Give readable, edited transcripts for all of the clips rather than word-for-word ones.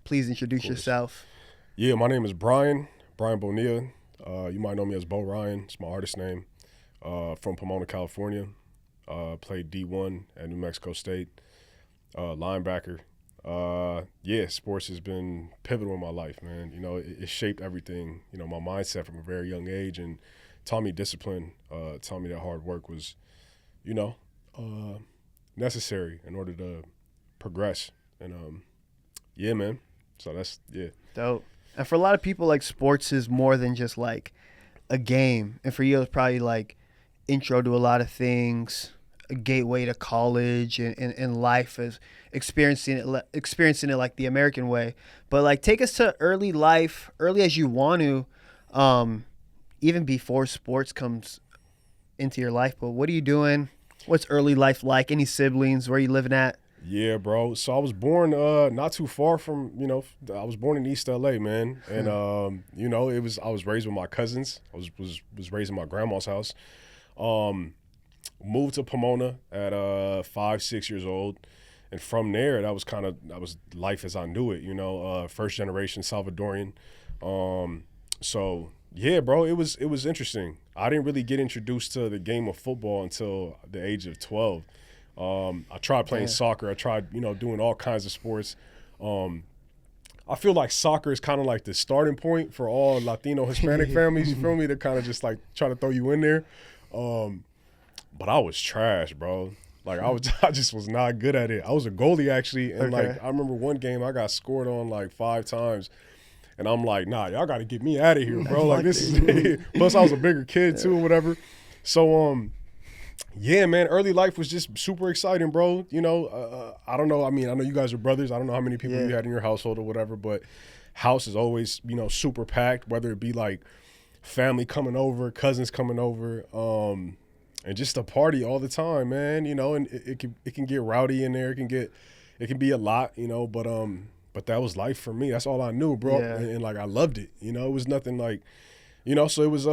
please introduce yourself. Yeah, my name is Brian Bonilla. You might know me as Bo Ryan. It's my artist name. From Pomona, California. Played D1 at New Mexico State. Linebacker. Sports has been pivotal in my life, man. You know, it shaped everything, you know, my mindset from a very young age, and taught me discipline, taught me that hard work was, you know, necessary in order to progress. And, man. So that's, Dope. And for a lot of people, like, sports is more than just, like, a game. And for you, it's probably, like, intro to a lot of things, a gateway to college and life, as experiencing it like the American way. But, like, take us to early life, early as you want to, even before sports comes into your life. But what are you doing? What's early life like? Any siblings? Where are you living at? Yeah, bro. So I was born not too far from, you know, I was born in East LA, man. And, you know, I was raised with my cousins. I was raised in my grandma's house. Moved to Pomona at 5-6 years old. And from there, that was life as I knew it, you know, first generation Salvadorian. So yeah, bro, it was interesting. I didn't really get introduced to the game of football until the age of 12. I tried playing soccer. I tried, you know, doing all kinds of sports. I feel like soccer is kind of like the starting point for all Latino Hispanic families, you feel me? They're kind of just like trying to throw you in there. But I was trash, bro. Like I just was not good at it. I was a goalie actually, and like I remember one game I got scored on like 5 times. And I'm like, nah, y'all got to get me out of here, bro. Like, this is – plus, I was a bigger kid, too, or whatever. So, yeah, man, early life was just super exciting, bro. You know, I don't know. I mean, I know you guys are brothers. I don't know how many people you had in your household or whatever, but house is always, you know, super packed, whether it be, like, family coming over, cousins coming over, and just a party all the time, man. You know, and it can get rowdy in there. It can be a lot, you know, but that was life for me. That's all I knew, bro. Yeah. And like, I loved it. You know, it was nothing like, you know, so it was,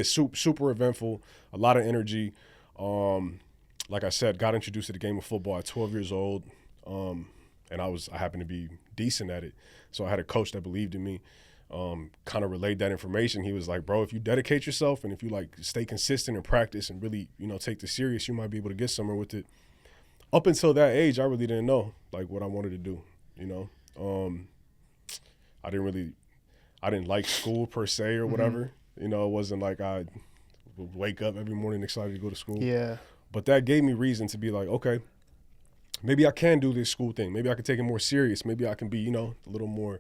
super eventful, a lot of energy. Like I said, got introduced to the game of football at 12 years old. And I happened to be decent at it. So I had a coach that believed in me, kind of relayed that information. He was like, bro, if you dedicate yourself and if you like stay consistent and practice and really, you know, take this serious, you might be able to get somewhere with it. Up until that age, I really didn't know like what I wanted to do, you know? I didn't like school per se or whatever. You know, it wasn't like I would wake up every morning excited to go to school. Yeah. But that gave me reason to be like, okay, maybe I can do this school thing. Maybe I can take it more serious. Maybe I can be, you know, a little more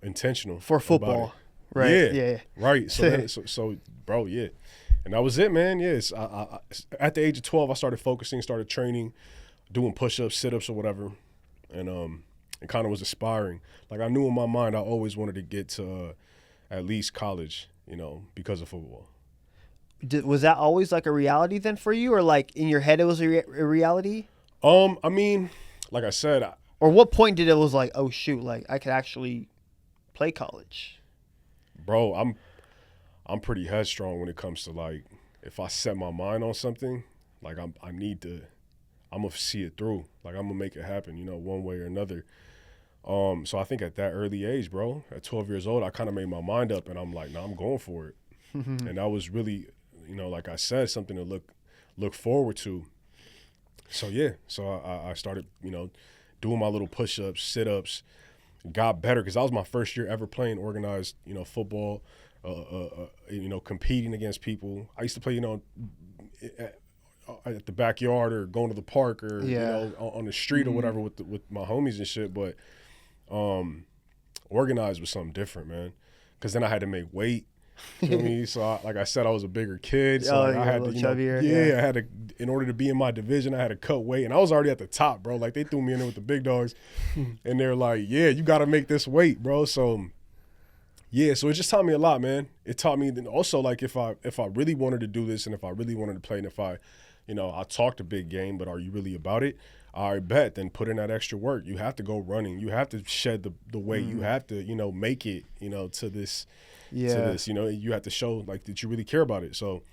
intentional for football. Right. Yeah. Right. So bro, yeah. And that was it, man. Yes. I at the age of 12, I started focusing, started training, doing push-ups, sit-ups or whatever. And it kind of was aspiring. Like I knew in my mind I always wanted to get to at least college, you know, because of football. Was that always like a reality then for you, or like in your head it was a reality? I mean, like I said, or what point did it was like, oh shoot, like I could actually play college? Bro, I'm pretty headstrong when it comes to like if I set my mind on something, like I'm gonna see it through. Like I'm gonna make it happen, you know, one way or another. So I think at that early age, bro, at 12 years old, I kind of made my mind up and I'm like, nah, I'm going for it. And that was really, you know, like I said, something to look forward to. So yeah, so I started, you know, doing my little push-ups, sit-ups, got better because that was my first year ever playing organized, you know, football, you know, competing against people. I used to play, you know, at the backyard or going to the park or you know on the street or whatever with my homies and shit. But organized was something different, man. Because then I had to make weight. You know what I mean? So like I said, I was a bigger kid. So like, I had to, you know, I had to, in order to be in my division, I had to cut weight, and I was already at the top, bro. Like they threw me in there with the big dogs, and they're like, yeah, you got to make this weight, bro. So. Yeah, so it just taught me a lot, man. It taught me also like if I really wanted to do this and if I really wanted to play and if I talked a big game, but are you really about it? I bet then put in that extra work. You have to go running. You have to shed the weight. You have to, you know, make it, you know, to this, you know, you have to show like that you really care about it. So,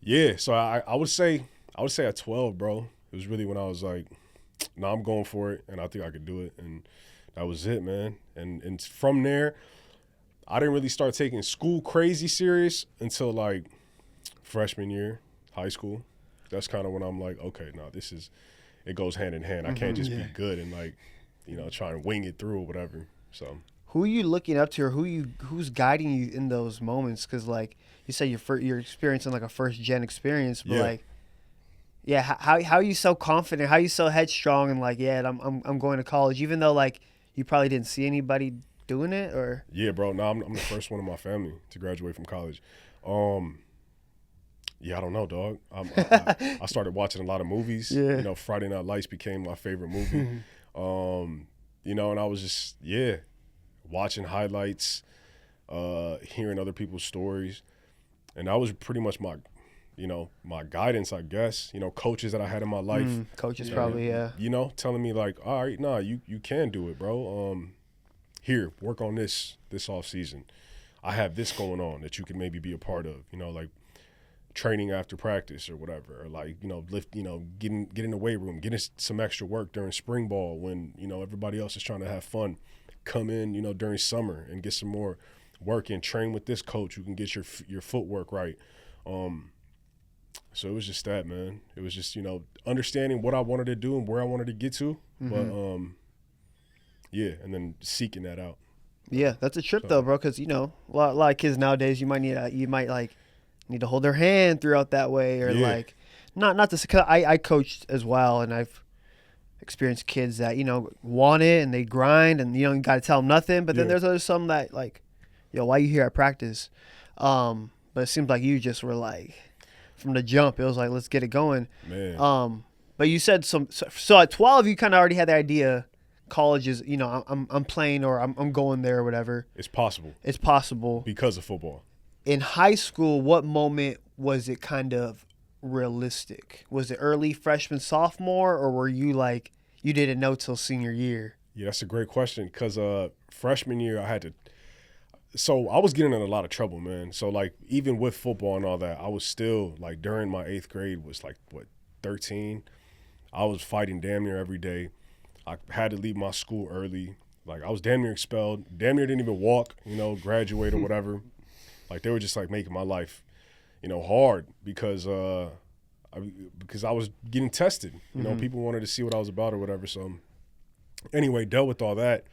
yeah, so I would say at 12, bro, it was really when I was like, nah, I'm going for it and I think I could do it. And that was it, man. And from there, I didn't really start taking school crazy serious until like freshman year, high school. That's kind of when I'm like, okay, no, it goes hand in hand. I can't just be good and like, try and wing it through or whatever. So who are you looking up to, or who's guiding you in those moments? Because like you said, you're experiencing like a first gen experience, but like, yeah, how are you so confident? How are you so headstrong and like, yeah, I'm going to college, even though like you probably didn't see anybody doing it, or? Yeah, bro. No, I'm the first one in my family to graduate from college. Yeah, I don't know, dog. I started watching a lot of movies. Yeah. Friday Night Lights became my favorite movie. And I was just, watching highlights, hearing other people's stories. And that was pretty much my guidance, I guess. Coaches that I had in my life. Coaches probably, yeah. Telling me like, all right, nah, you can do it, bro. Here, work on this off season. I have this going on that you can maybe be a part of. Like training after practice or whatever, or like get in the weight room, getting some extra work during spring ball when everybody else is trying to have fun. Come in during summer and get some more work in. Train with this coach who can get your footwork right. So it was just that, man. It was just understanding what I wanted to do and where I wanted to get to, but and then seeking that out. Yeah, that's a trip though, bro. Because a lot of kids nowadays, you might need to hold their hand throughout that way, or like not to. Cause I coached as well, and I've experienced kids that want it and they grind, and you got to tell them nothing. But then there's some that like, why you here at practice? But it seems like you just were like, from the jump, it was like, let's get it going. Man. But you said so at 12, you kind of already had the idea. College is, I'm playing, or I'm going there or whatever. It's possible. It's possible because of football. In high school, what moment was it kind of realistic? Was it early freshman, sophomore, or were you like, you didn't know till senior year? Yeah, that's a great question, because freshman year so I was getting in a lot of trouble, man. So like even with football and all that, I was still like, during my 8th grade was like 13. I was fighting damn near every day. I had to leave my school early. Like I was damn near expelled. Damn near didn't even walk, graduate or whatever. Like they were just like making my life, hard because I was getting tested. People wanted to see what I was about or whatever. So anyway, dealt with all that.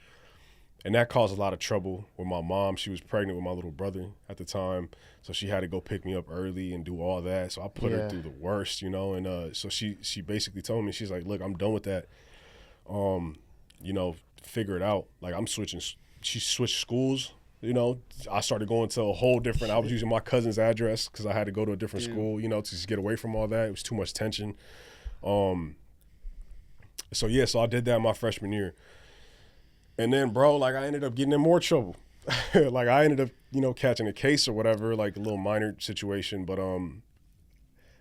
And that caused a lot of trouble with my mom. She was pregnant with my little brother at the time. So she had to go pick me up early and do all that. So I put her through the worst, And so she basically told me, she's like, look, I'm done with that. Figure it out. Like she switched schools. I started going to a whole different, I was using my cousin's address because I had to go to a different school, to just get away from all that. It was too much tension. So I did that my freshman year. And then, bro, like I ended up getting in more trouble. Like I ended up, catching a case or whatever, like a little minor situation. But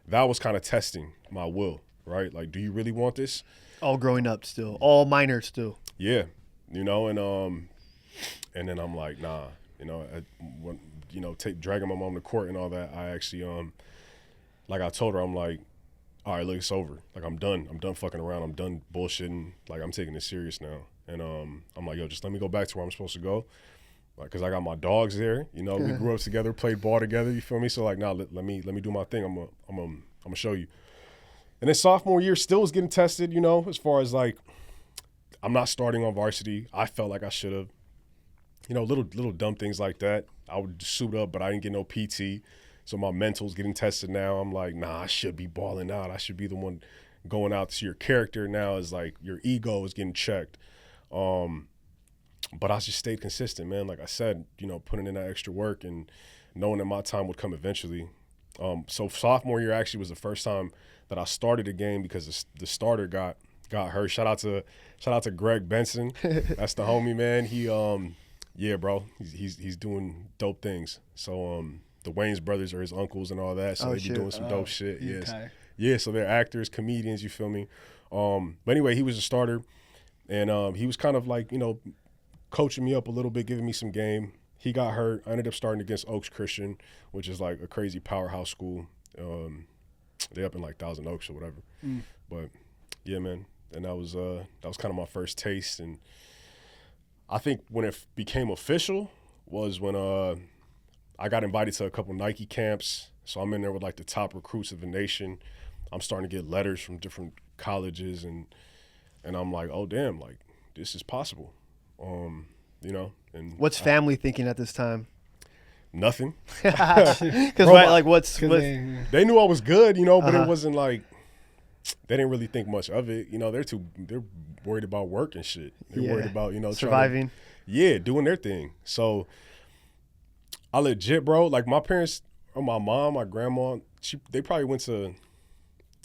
that was kind of testing my will, right? Like, do you really want this? All growing up still, all minor still. Yeah, and then I'm like, nah, dragging my mom to court and all that. I actually, like I told her, I'm like, all right, look, it's over. Like I'm done fucking around. I'm done bullshitting. Like I'm taking this serious now. And I'm like, yo, just let me go back to where I'm supposed to go. Like, cause I got my dogs there. We grew up together, played ball together. You feel me? So like, nah, let me do my thing. I'm gonna show you. And then sophomore year still was getting tested. As far as like, I'm not starting on varsity. I felt like I should have. Little dumb things like that. I would suit up, but I didn't get no PT. So my mental's getting tested now. I'm like, nah, I should be balling out. I should be the one going out. So your character now is like, your ego is getting checked. But I just stayed consistent, man. Like I said, putting in that extra work and knowing that my time would come eventually. So sophomore year actually was the first time that I started a game because the starter got hurt. Shout out to Greg Benson. That's the homie, man. He yeah, bro. He's doing dope things. So the Wayans brothers are his uncles and all that. So they be doing some dope shit. Yes. Okay. Yeah, so they're actors, comedians, you feel me? But anyway, he was a starter. And he was kind of like, coaching me up a little bit, giving me some game. He got hurt. I ended up starting against Oaks Christian, which is like a crazy powerhouse school. They up in like Thousand Oaks or whatever. But yeah, man. And that was kind of my first taste. And I think when it became official was when I got invited to a couple Nike camps. So I'm in there with like the top recruits of the nation. I'm starting to get letters from different colleges, and I'm like, oh damn, like this is possible. You know. And What's family thinking at this time? Nothing. Because right, like they knew I was good, you know, but Uh-huh. it wasn't like they didn't really think much of it. You know, they're worried about work and shit. They're worried about, you know, surviving. Doing their thing. So I legit, bro, like my parents or my mom, my grandma, they probably went to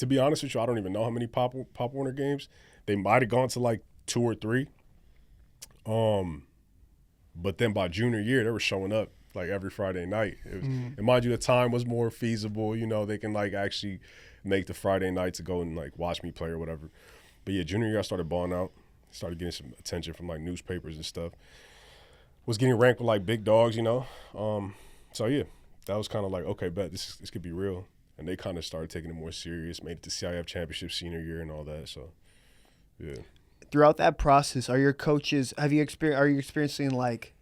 be honest with you, I don't even know how many Pop Warner games. They might have gone to like 2 or 3. But then by junior year, they were showing up like every Friday night. And mind you, the time was more feasible. You know, they can like actually make the Friday night to go and like watch me play or whatever. But yeah, junior year, I started balling out. Started getting some attention from like newspapers and stuff. Was getting ranked with like big dogs, you know. So yeah, that was kind of like, okay, bet this could be real. And they kind of started taking it more serious. Made it to CIF championship senior year and all that. So yeah. Throughout that process, are you experiencing like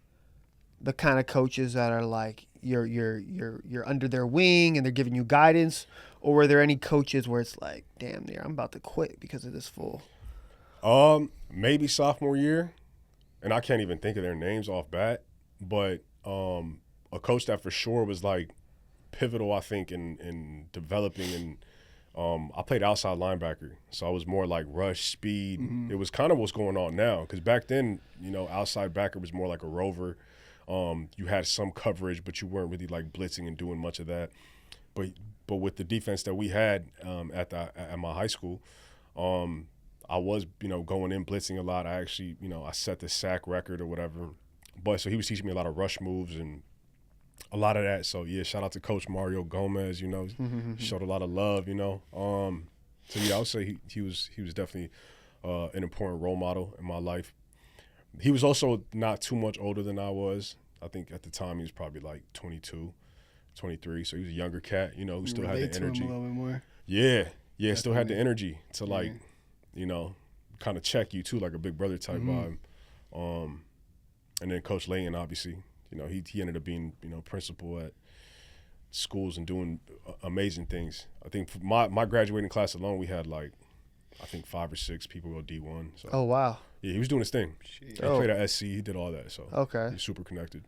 the kind of coaches that are like you're under their wing and they're giving you guidance, or were there any coaches where it's like, damn, I'm about to quit because of this fool? Maybe sophomore year, and I can't even think of their names off bat, but a coach that for sure was like pivotal, I think, in developing. And I played outside linebacker, so I was more like rush speed. It was kind of what's going on now, because back then, you know, outside backer was more like a rover. You had some coverage, but you weren't really like blitzing and doing much of that. But with the defense that we had at my high school, I was, you know, going in blitzing a lot. I actually, you know, I set the sack record or whatever. But so he was teaching me a lot of rush moves and a lot of that. So yeah, shout out to Coach Mario Gomez. You know, showed a lot of love. You know, so yeah, I would say he was definitely an important role model in my life. He was also not too much older than I was. I think at the time he was probably like 22, 23. So he was a younger cat, you know, who still had the energy. A little bit more. Yeah, definitely. Still had the energy to like, you know, kind of check you too, like a big brother type vibe. And then Coach Layton, obviously, you know, he ended up being, you know, principal at schools and doing amazing things. I think for my graduating class alone, we had like, I think 5 or 6 people go D1. So. Oh wow. Yeah, he was doing his thing. He played at SC. He did all that. So okay, he's super connected.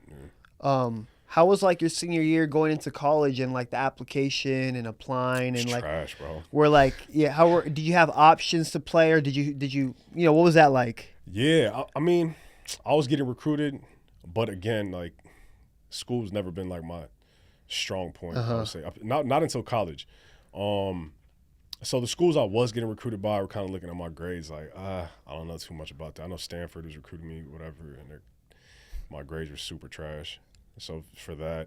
Yeah. How was like your senior year going into college and like the application and applying and like trash, bro? Were like did you have options to play, or did you know, what was that like? Yeah, I mean, I was getting recruited, but again, like school's never been like my strong point. I would say not until college. So the schools I was getting recruited by were kind of looking at my grades like, I don't know too much about that. I know Stanford was recruiting me, whatever, and my grades were super trash. So for that,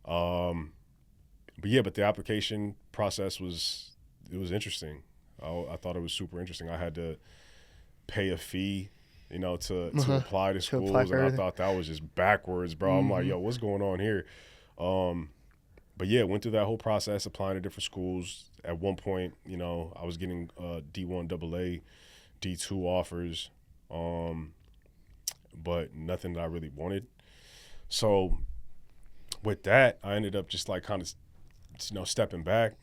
but the application process was interesting. I thought it was super interesting. I had to pay a fee, you know, to apply to schools, and I thought that was just backwards, bro. I'm like, yo, what's going on here? But yeah, went through that whole process, applying to different schools. At one point, you know, I was getting D1 AA, D2 offers, but nothing that I really wanted. So with that, I ended up just like kind of, you know, stepping back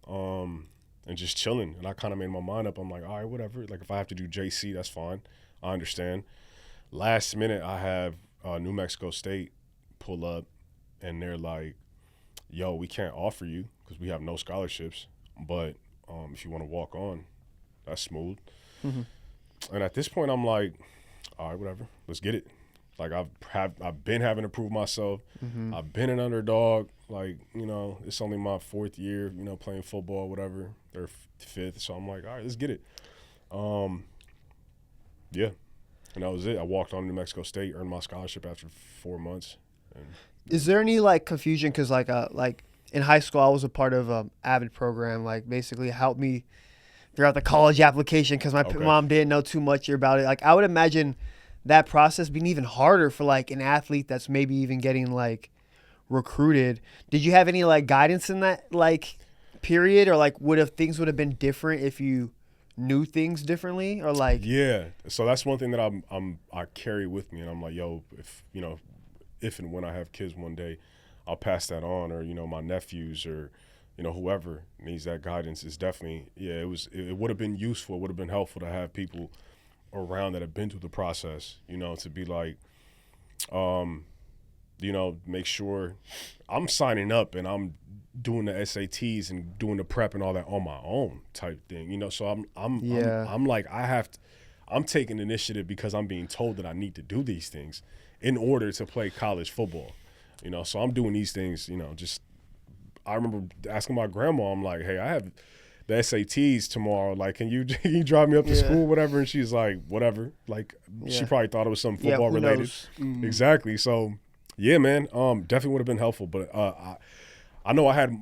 and just chilling. And I kind of made my mind up. I'm like, all right, whatever. Like if I have to do JC, that's fine. I understand. Last minute, I have New Mexico State pull up, and they're like, yo, we can't offer you because we have no scholarships. But if you want to walk on, that's smooth. And at this point, I'm like, all right, whatever, let's get it. Like I've been having to prove myself. I've been an underdog. Like, you know, it's only my 4th year, you know, playing football, whatever, or 5th. So I'm like, all right, let's get it. Yeah, and that was it. I walked on to New Mexico State, earned my scholarship after 4 months. And, is there any like confusion? Because like in high school, I was a part of an AVID program, like basically helped me throughout the college application because my mom didn't know too much about it. Like I would imagine that process being even harder for like an athlete that's maybe even getting like recruited. Did you have any like guidance in that like period, or like things would have been different if you new things differently, or like Yeah. So that's one thing that I carry with me, and I'm like, yo, if and when I have kids one day, I'll pass that on, or my nephews, or whoever needs that guidance. Is definitely, it would have been useful, it would have been helpful to have people around that have been through the process, to be like, make sure I'm signing up and I'm doing the SATs and doing the prep and all that on my own type thing, so I'm like, I'm taking initiative because I'm being told that I need to do these things in order to play college football, so I'm doing these things, just, I remember asking my grandma, I'm like, hey, I have the SATs tomorrow, like, can you drive me up to school, whatever? And she's like, whatever, like, she probably thought it was something football related. Exactly. So yeah, man, definitely would have been helpful, but I know I had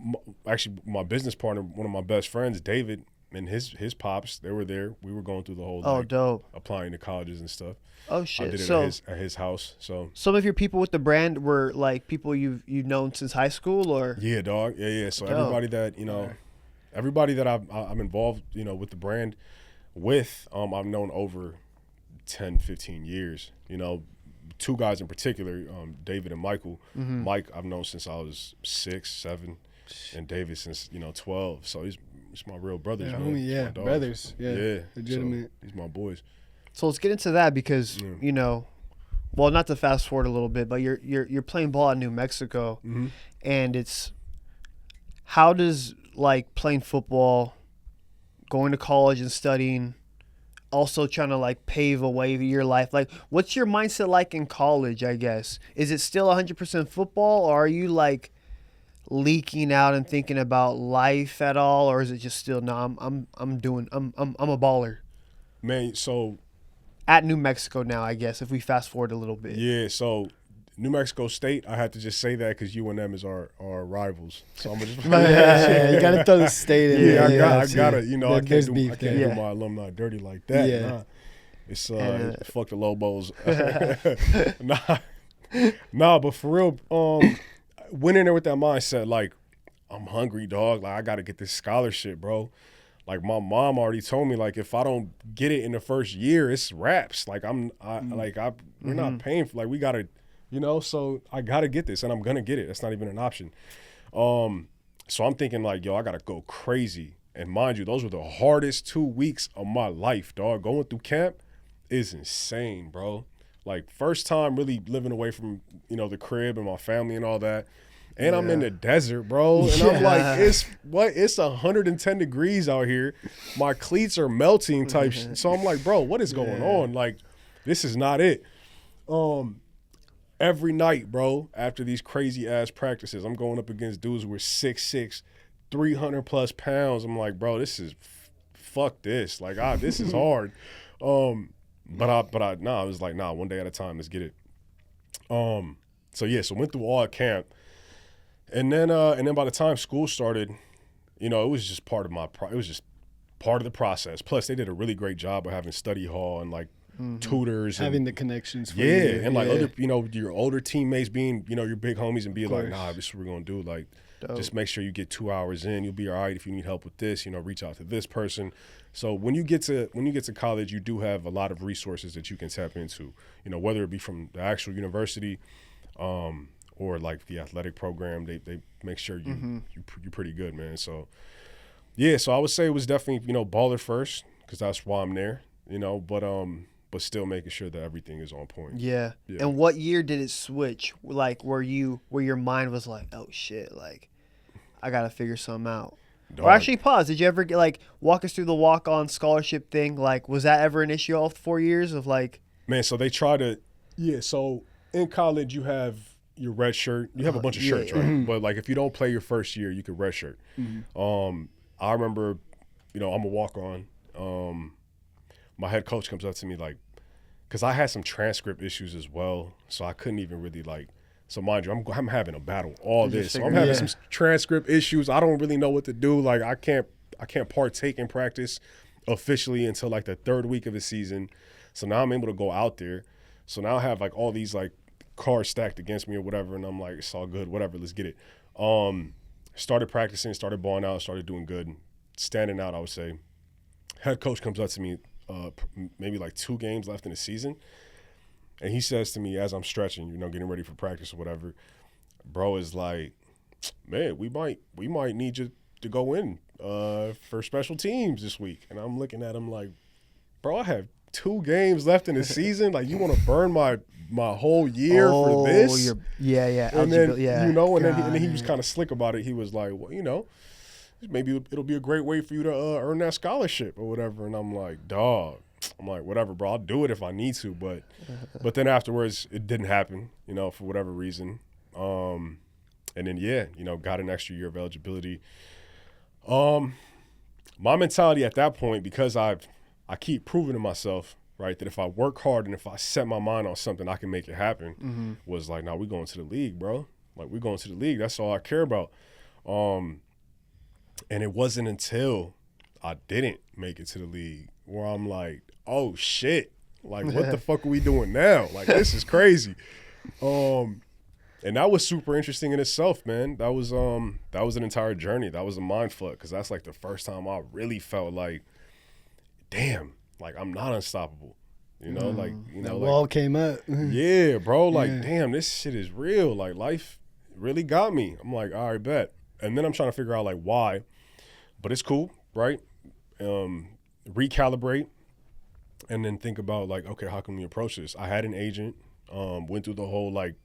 actually my business partner, one of my best friends, David, and his pops, they were there. We were going through the whole dope, applying to colleges and stuff. Oh shit! I did it at his house. So some of your people with the brand were like people you've known since high school, or yeah, dog, yeah. So dope. Everybody that I'm involved, with the brand, with I've known over 10, 15 years. Two guys in particular, David and Michael. Mm-hmm. Mike I've known since I was 6, 7, and David since 12. So he's my real brothers, man. Yeah, brothers. Yeah, legitimate. So he's my boys. So let's get into that because well, not to fast forward a little bit, but you're playing ball in New Mexico, mm-hmm. and it's how does like playing football, going to college and studying, also trying to like pave a way for your life. Like, what's your mindset like in college? I guess is it still 100% football, or are you like leaking out and thinking about life at all, or is it just still I'm a baller, man? So at New Mexico now, I guess if we fast forward a little bit. Yeah, so New Mexico State, I have to just say that because UNM is our rivals. So I'm gonna just you gotta throw the state in there. I gotta, I can't do my alumni dirty like that. Yeah. Nah. It's fuck the Lobos. nah, but for real, went in there with that mindset, like, I'm hungry, dog. Like, I gotta get this scholarship, bro. Like, my mom already told me, like, if I don't get it in the first year, it's wraps. Like, we're not paying for, like, we gotta, so I gotta get this, and I'm gonna get it. That's not even an option. So I'm thinking, like, yo, I gotta go crazy. And mind you, those were the hardest 2 weeks of my life, dog. Going through camp is insane, bro. Like, first time really living away from, the crib and my family and all that. And I'm in the desert, bro. And I'm like, it's 110 degrees out here. My cleats are melting type shit. So I'm like, bro, what is going on? Like, this is not it. Every night, bro, after these crazy ass practices, I'm going up against dudes who are 6'6", 300 plus pounds. I'm like, bro, this is fuck this. Like, this is hard. I was like, nah, one day at a time, let's get it. So went through all camp. And then by the time school started, it was just part of the process. Plus, they did a really great job of having study hall and like tutors, having the connections. For and like other, your older teammates being, your big homies, and be like, nah, this is what we're gonna do. Like, just make sure you get 2 hours in. You'll be all right. If you need help with this, reach out to this person. So when you get to college, you do have a lot of resources that you can tap into. Whether it be from the actual university, or like the athletic program, they make sure you're pretty good, man. So yeah, so I would say it was definitely baller first because that's why I'm there, but still making sure that everything is on point. Yeah. And what year did it switch? Like where your mind was like, oh shit, like I gotta figure something out. Dog. Or actually, pause. Did you ever walk us through the walk-on scholarship thing? Like, was that ever an issue all 4 years of like? Man, so they try to, so in college you have your red shirt. You have a bunch of shirts, right? Mm-hmm. But like if you don't play your first year, you could red shirt. Mm-hmm. I remember, I'm a walk-on. My head coach comes up to me like, because I had some transcript issues as well, so I couldn't even really like. So mind you, I'm having a battle all this. So I'm having some transcript issues. I don't really know what to do. Like I can't partake in practice officially until like the third week of the season. So now I'm able to go out there. So now I have like all these like cards stacked against me or whatever, and I'm like, it's all good, whatever, let's get it. Started practicing, started balling out, started doing good, standing out, I would say. Head coach comes up to me, maybe like 2 games left in the season, and he says to me as I'm stretching, getting ready for practice or whatever, bro is like, man, we might need you to go in for special teams this week. And I'm looking at him like, bro, I have 2 games left in the season. Like, you want to burn my whole year for this? Yeah. And then, and then he man. was kind of slick about it. He was like, well, maybe it'll be a great way for you to earn that scholarship or whatever. And I'm like, dog. I'm like, whatever, bro. I'll do it if I need to. But then afterwards, it didn't happen, for whatever reason. And then, got an extra year of eligibility. My mentality at that point, because I keep proving to myself, right, that if I work hard and if I set my mind on something, I can make it happen, was like, nah, we going to the league, bro. Like, we going to the league. That's all I care about. And it wasn't until I didn't make it to the league where I'm like, oh, shit. Like, what the fuck are we doing now? Like, this is crazy. And that was super interesting in itself, man. That was an entire journey. That was a mind fuck, because that's like the first time I really felt like, damn, like I'm not unstoppable. That wall came up. Yeah, bro. Like, damn, this shit is real. Like, life really got me. I'm like, all right, bet. And then I'm trying to figure out like why, but it's cool, right? Recalibrate, and then think about like, okay, how can we approach this? I had an agent. Went through the whole like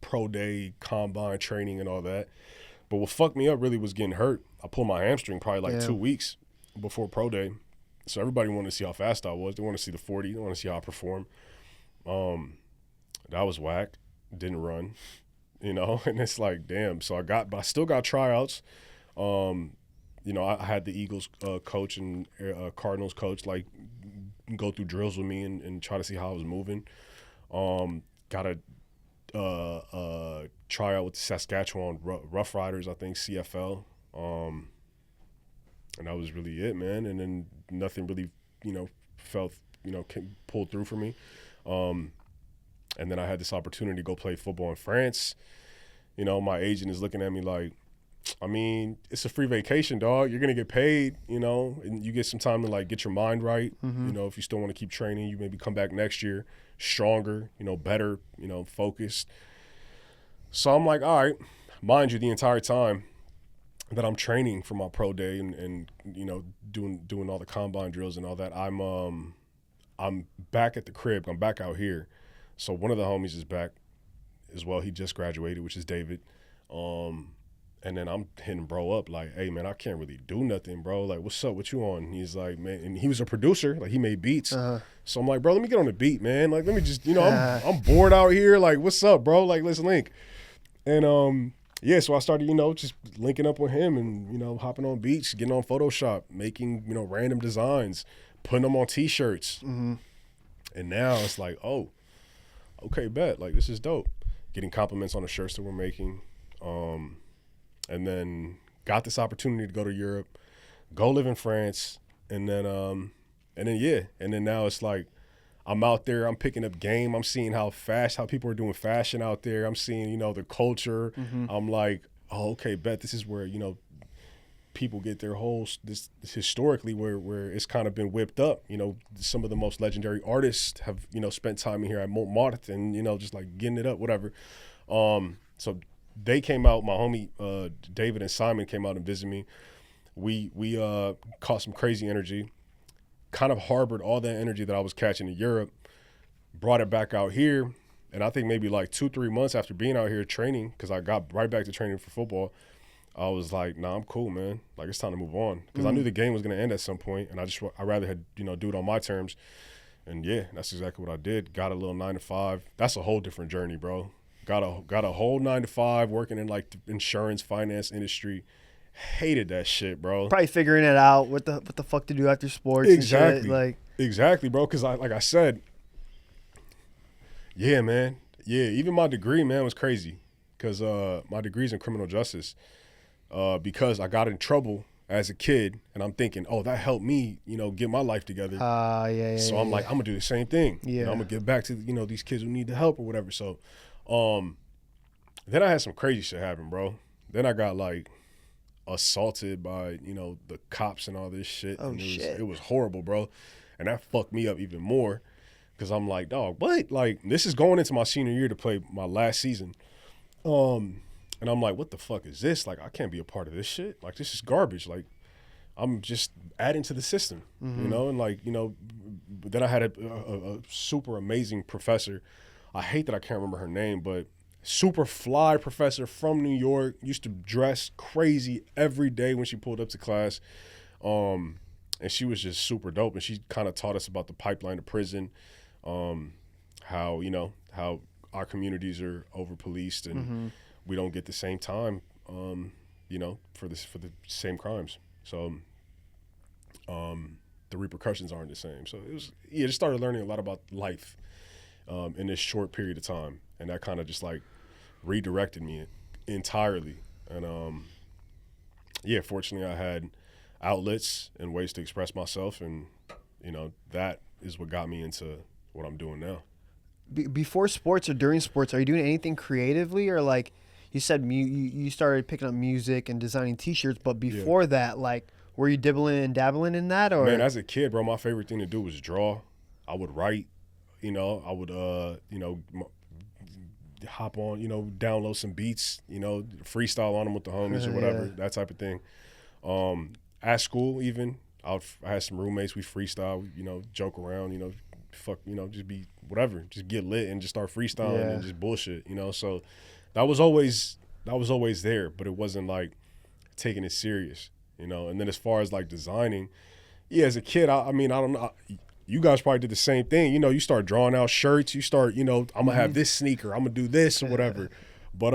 pro day, combine training and all that. But what fucked me up really was getting hurt. I pulled my hamstring probably like 2 weeks before pro day. So everybody wanted to see how fast I was. They want to see the 40. They want to see how I perform. That was whack. Didn't run, and it's like, damn. So but I still got tryouts. I had the Eagles coach and Cardinals coach like go through drills with me and try to see how I was moving. Got a tryout with the Saskatchewan Rough Riders, I think, CFL. And that was really it, man. And then nothing really, pulled through for me. And then I had this opportunity to go play football in France. My agent is looking at me like, I mean, it's a free vacation, dog. You're going to get paid, and you get some time to, like, get your mind right. If you still want to keep training, you maybe come back next year stronger, better, focused. So I'm like, all right, mind you, the entire time that I'm training for my pro day and doing all the combine drills and all that, I'm back at the crib. I'm back out here. So one of the homies is back as well. He just graduated, which is David. And then I'm hitting bro up like, hey, man, I can't really do nothing, bro. Like, what's up? What you on? And he's like, man, and he was a producer. Like, he made beats. So I'm like, bro, let me get on the beat, man. Like, let me just, I'm bored out here. Like, what's up, bro? Like, let's link. And, so I started, just linking up with him and, hopping on beats, getting on Photoshop, making, random designs, putting them on T-shirts. And now it's like, oh, okay, bet. Like, this is dope. Getting compliments on the shirts that we're making. And then got this opportunity to go to Europe, go live in France, and then now it's like I'm out there, I'm picking up game, I'm seeing how people are doing fashion out there, I'm seeing, the culture. I'm like, oh, okay, bet this is where, people get their whole, this historically where it's kind of been whipped up. Some of the most legendary artists have, spent time here at Montmartre and, just like getting it up, whatever. So they came out, my homie David and Simon came out and visited me. We caught some crazy energy, kind of harbored all that energy that I was catching in Europe, brought it back out here. And I think maybe like 2-3 months after being out here training, because I got right back to training for football, I was like, nah, I'm cool, man. Like, it's time to move on. Because I knew the game was going to end at some point, and I rather had, do it on my terms. And yeah, that's exactly what I did. Got a little 9-to-5. That's a whole different journey, bro. Got a whole 9-to-5 working in like the insurance finance industry. Hated that shit, bro. Probably figuring it out. What the fuck to do after sports? Exactly. And shit. Like, exactly, bro. Because like I said, yeah, man. Yeah, even my degree, man, was crazy. Because my degree's in criminal justice. Because I got in trouble as a kid, and I'm thinking, oh, that helped me, get my life together. Yeah. So I'm like, I'm gonna do the same thing. Yeah. I'm gonna give back to these kids who need the help or whatever. So. Then I had some crazy shit happen, bro. Then I got like assaulted by, the cops and all this shit. Oh, and shit. It was horrible, bro. And that fucked me up even more because I'm like, dog, what? Like, this is going into my senior year to play my last season. And I'm like, what the fuck is this? Like, I can't be a part of this shit. Like, this is garbage. Like, I'm just adding to the system, and like, then I had a super amazing professor. I hate that I can't remember her name, but super fly professor from New York, used to dress crazy every day when she pulled up to class. And she was just super dope. And she kind of taught us about the pipeline to prison, how our communities are over policed and we don't get the same time, for the same crimes. So the repercussions aren't the same. So it was, just started learning a lot about life in this short period of time. And that kind of just like redirected me entirely. And fortunately I had outlets and ways to express myself. And, that is what got me into what I'm doing now. Before sports or during sports, are you doing anything creatively, or like you said, you started picking up music and designing T-shirts, but before that, like, were you dibbling and dabbling in that? Or man, as a kid, bro, my favorite thing to do was draw. I would write, I would hop on, download some beats, freestyle on them with the homies or whatever, that type of thing. At school, even I had some roommates. We freestyle, joke around, just be whatever, just get lit and just start freestyling and just bullshit, So that was always there, but it wasn't like taking it serious, And then as far as like designing, as a kid, I mean, I don't know. You guys probably did the same thing. You start drawing out shirts. You start, I'm gonna have this sneaker. I'm gonna do this or whatever. But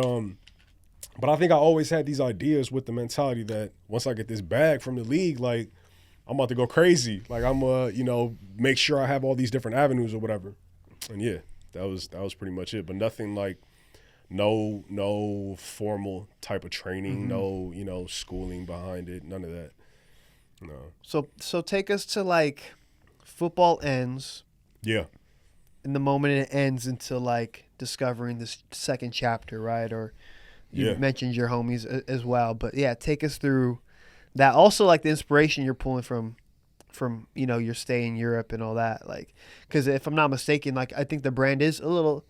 I think I always had these ideas with the mentality that once I get this bag from the league, like, I'm about to go crazy. Like, I'm make sure I have all these different avenues or whatever. And that was pretty much it. But nothing like no formal type of training, no schooling behind it, none of that. No. So take us to like football ends. Yeah. In the moment it ends until like discovering this second chapter, right? Or you mentioned your homies as well, but take us through that. Also, like the inspiration you're pulling from your stay in Europe and all that, like, because if I'm not mistaken, like I think the brand is a little,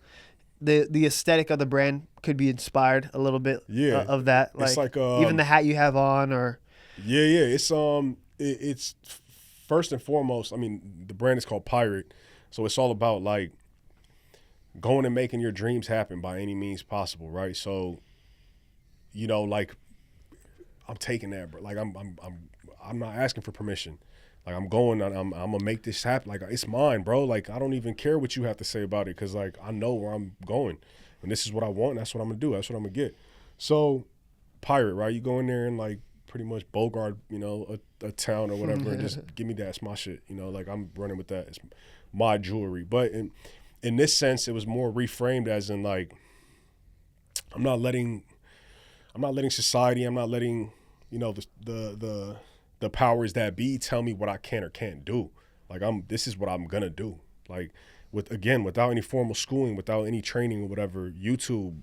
the aesthetic of the brand could be inspired a little bit of that. Like, it's like even the hat you have on, or it's first and foremost, I mean, the brand is called Pirate, so it's all about like going and making your dreams happen by any means possible, right? So, like, I'm taking that, bro. Like, I'm not asking for permission. Like, I'm going, I'm gonna make this happen. Like, it's mine, bro. Like, I don't even care what you have to say about it, because like I know where I'm going, and this is what I want. And that's what I'm gonna do. That's what I'm gonna get. So, Pirate, right? You go in there and like pretty much bogart, a town or whatever, and just give me that. It's my shit. Like, I'm running with that. It's my jewelry. But in this sense, it was more reframed as in like, I'm not letting society, I'm not letting, the powers that be tell me what I can or can't do. Like, this is what I'm gonna do. Like, without any formal schooling, without any training or whatever, YouTube,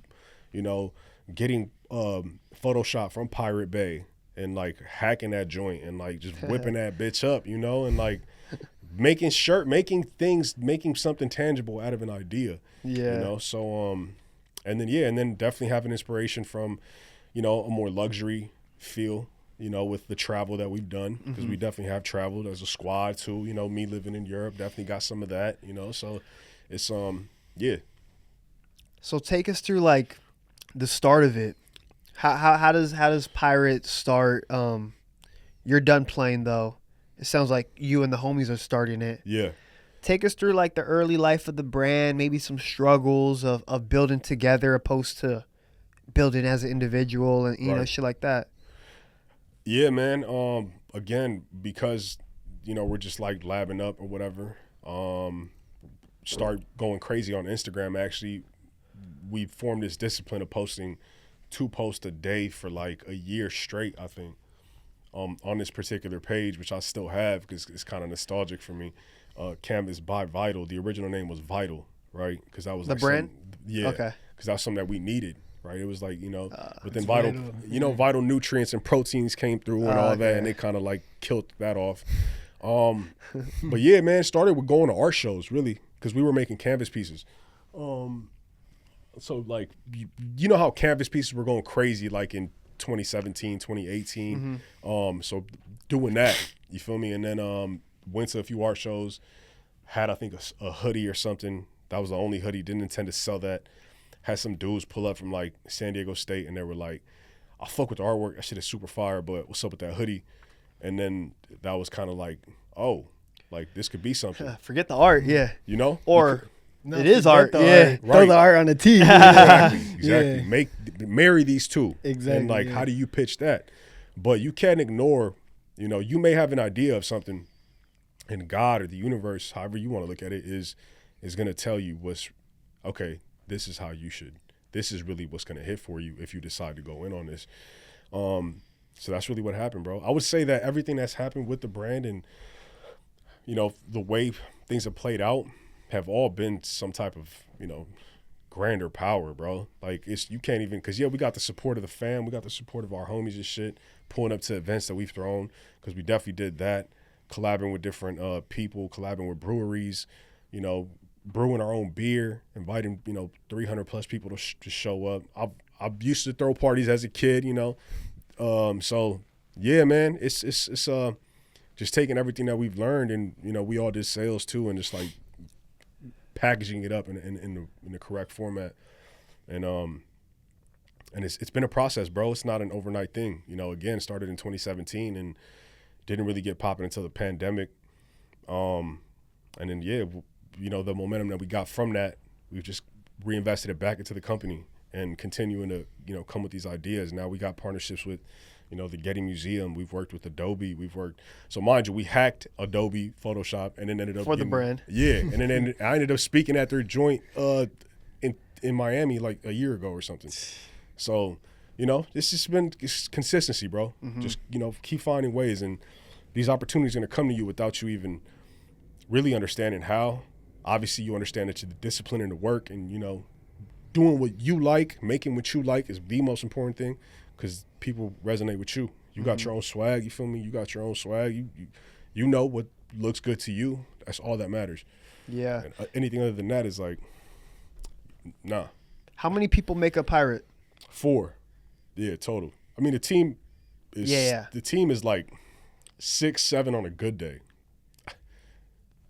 getting Photoshop from Pirate Bay and like hacking that joint and like just whipping that bitch up, and like making something tangible out of an idea. So and then definitely having inspiration from, a more luxury feel, with the travel that we've done, because we definitely have traveled as a squad too. Me living in Europe definitely got some of that, so it's So take us through like the start of it. How does Pirate start? You're done playing though. It sounds like you and the homies are starting it. Yeah. Take us through like the early life of the brand, maybe some struggles of building together opposed to building as an individual, and shit like that. Yeah, man. Again, because we're just like labbing up or whatever. Start going crazy on Instagram. Actually, we formed this discipline of posting 2 posts a day for like a year straight, I think, on this particular page, which I still have because it's kind of nostalgic for me. Canvas by Vital. The original name was Vital, right? Because that was the like brand. Okay. Because that was something that we needed. right? It was like, but then vital nutrients and proteins came through and all that, and they kind of like killed that off. But yeah, man, it started with going to art shows, really, because we were making canvas pieces. So like, you know how canvas pieces were going crazy, like in 2017, 2018. So doing that, you feel me? And then went to a few art shows, had I think a hoodie or something. That was the only hoodie, didn't intend to sell that. Had some dudes pull up from like San Diego State, and they were like, I fuck with the artwork, that shit is super fire, but what's up with that hoodie? And then that was kind of like, oh, like this could be something. Forget the art, yeah. You know? Or it is art, yeah. Art. Throw the art on the tee. Exactly. Yeah. Marry these two. Exactly. And like, how do you pitch that? But you can't ignore, you may have an idea of something, and God or the universe, however you want to look at it, is going to tell you okay, this is how you should. This is really what's going to hit for you if you decide to go in on this. So that's really what happened, bro. I would say that everything that's happened with the brand and, the way things have played out have all been some type of, grander power, bro. Like, you can't even, because, we got the support of the fam. We got the support of our homies and shit, pulling up to events that we've thrown, because we definitely did that, collabing with different people, collabing with breweries, brewing our own beer, inviting 300 plus people to show up. I used to throw parties as a kid, so yeah, man, it's just taking everything that we've learned, and we all did sales too, and just like packaging it up in the correct format, and it's been a process, bro. It's not an overnight thing. Again, started in 2017 and didn't really get popping until the pandemic, and then the momentum that we got from that, we've just reinvested it back into the company and continuing to, come with these ideas. Now we got partnerships with, the Getty Museum. We've worked with Adobe. So mind you, we hacked Adobe Photoshop and then ended up for the brand. Yeah. And then I ended up speaking at their joint in Miami like a year ago or something. So, it's just been consistency, bro. Just, keep finding ways, and these opportunities are going to come to you without you even really understanding how. Obviously, you understand that the discipline and the work and, doing what you like, making what you like is the most important thing, because people resonate with you. You got your own swag, you feel me? You got your own swag. You know what looks good to you. That's all that matters. Yeah. And anything other than that is like, nah. How many people make a Pirate? 4. Yeah, total. I mean, the team is like 6, 7 on a good day.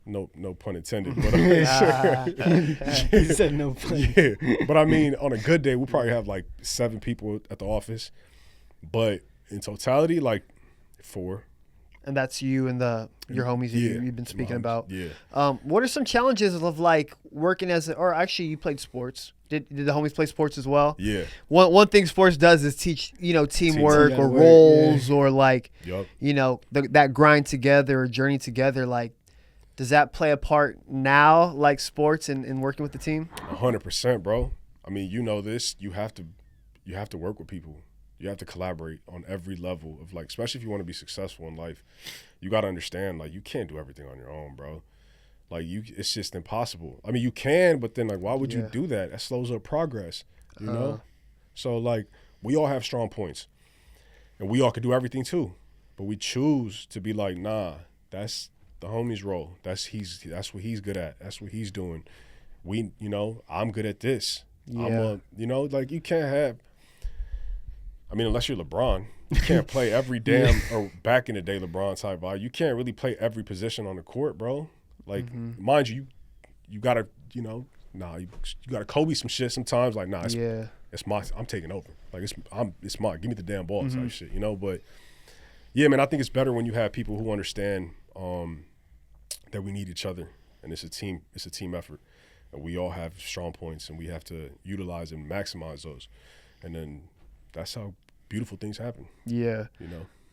No pun intended, but he said no pun. Yeah, but I mean, on a good day, we probably have like 7 people at the office, but in totality, like 4. And that's you and your homies you've been speaking about. Yeah. What are some challenges of like working or actually you played sports? Did the homies play sports as well? Yeah. One thing sports does is teach teamwork or roles or like that grind together or journey together. Like, does that play a part now, like sports and working with the team? 100%, bro. I mean, this. You have to work with people. You have to collaborate on every level of like, especially if you want to be successful in life. You got to understand, like, you can't do everything on your own, bro. Like, it's just impossible. I mean, you can, but then like, why would you do that? That slows up progress, you know? So like, we all have strong points, and we all could do everything too, but we choose to be like, nah, that's the homie's role. That's what he's good at. That's what he's doing. I'm good at this. Yeah. Like, you can't have, I mean, unless you're LeBron, you can't play every damn, or back in the day LeBron type vibe, you can't really play every position on the court, bro. Like, mind you gotta, you gotta Kobe some shit sometimes. Like, nah, it's my, I'm taking over. Like, it's mine. Give me the damn ball type shit, But yeah, man, I think it's better when you have people who understand that we need each other, and it's a team effort, and we all have strong points, and we have to utilize and maximize those, and then that's how beautiful things happen. Yeah.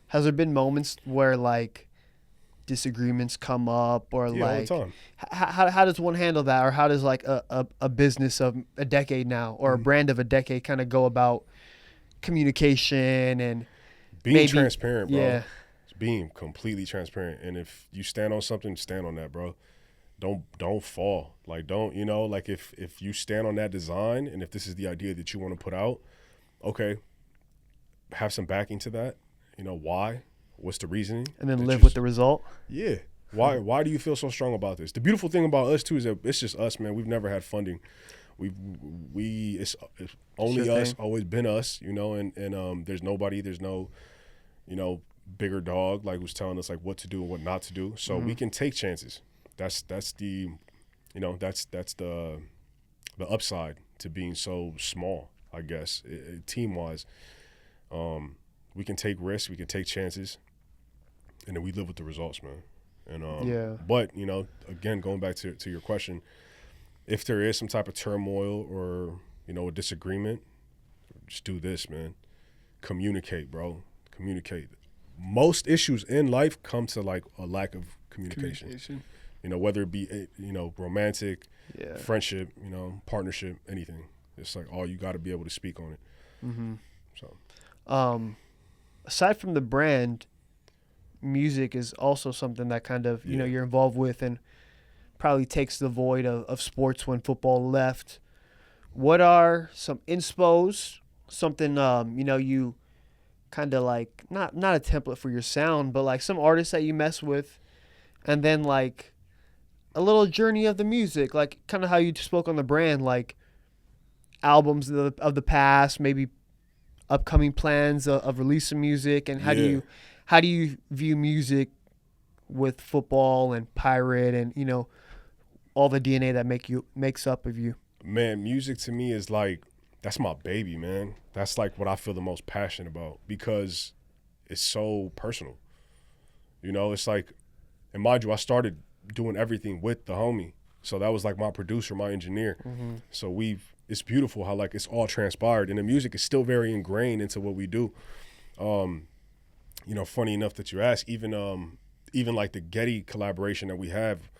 Has there been moments where like disagreements come up, or like all the time. How does one handle that, or how does like a business of a decade now, or a brand of a decade kind of go about communication and being transparent, bro? Yeah. Being completely transparent, and if you stand on something, stand on that, bro. don't fall. Like, don't, you know, like if you stand on that design and if this is the idea that you want to put out, okay, have some backing to that. You know, why? What's the reasoning? And then live with the result. Yeah. Why do you feel so strong about this? The beautiful thing about us too is that it's just us, man. We've never had funding. It's only Sure us, thing. always been us, you know, and there's no, you know, bigger dog like who's telling us like what to do and what not to do. So we can take chances. That's the, you know, that's the upside to being so small, I guess, team wise. We can take risks, we can take chances, and then we live with the results, man. And but you know, again, going back to your question, if there is some type of turmoil or, you know, a disagreement, just do this, man. Communicate, bro. Communicate. Most issues in life come to like a lack of communication. You know, whether it be, you know, romantic, friendship, you know, partnership, anything. It's like, you got to be able to speak on it. Mm-hmm. So, aside from the brand, music is also something that kind of, you know, you're involved with and probably takes the void of sports when football left. What are some inspos, something, you know, you kind of like, not a template for your sound, but like some artists that you mess with, and then like a little journey of the music, like kind of how you spoke on the brand, like albums of the past, maybe upcoming plans of releasing music, and how do you view music with football and Pirate and, you know, all the DNA that makes up of you? Man, music to me is like, that's my baby, man. That's like what I feel the most passionate about because it's so personal. You know, it's like, and mind you, I started doing everything with the homie. So that was like my producer, my engineer. Mm-hmm. So it's beautiful how like it's all transpired, and the music is still very ingrained into what we do. You know, funny enough that you ask, even like the Getty collaboration that we have,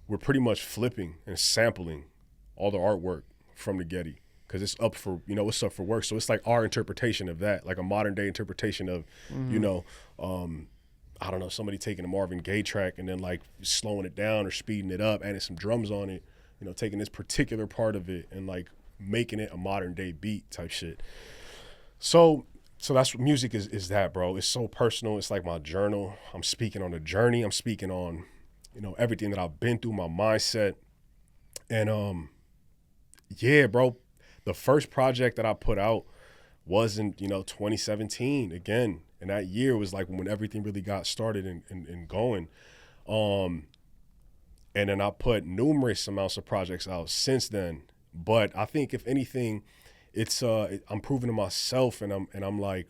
we're pretty much flipping and sampling all the artwork from the Getty because it's up for work. So it's like our interpretation of that, like a modern day interpretation of, you know, I don't know, somebody taking a Marvin Gaye track and then like slowing it down or speeding it up, adding some drums on it, you know, taking this particular part of it and like making it a modern day beat type shit. So that's what music is that, bro. It's so personal. It's like my journal. I'm speaking on a journey. I'm speaking on, you know, everything that I've been through, my mindset. And yeah, bro, the first project that I put out was in, you know, 2017 again. And that year was like when everything really got started and going. And then I put numerous amounts of projects out since then. But I think if anything, it's I'm proving to myself, and I'm like,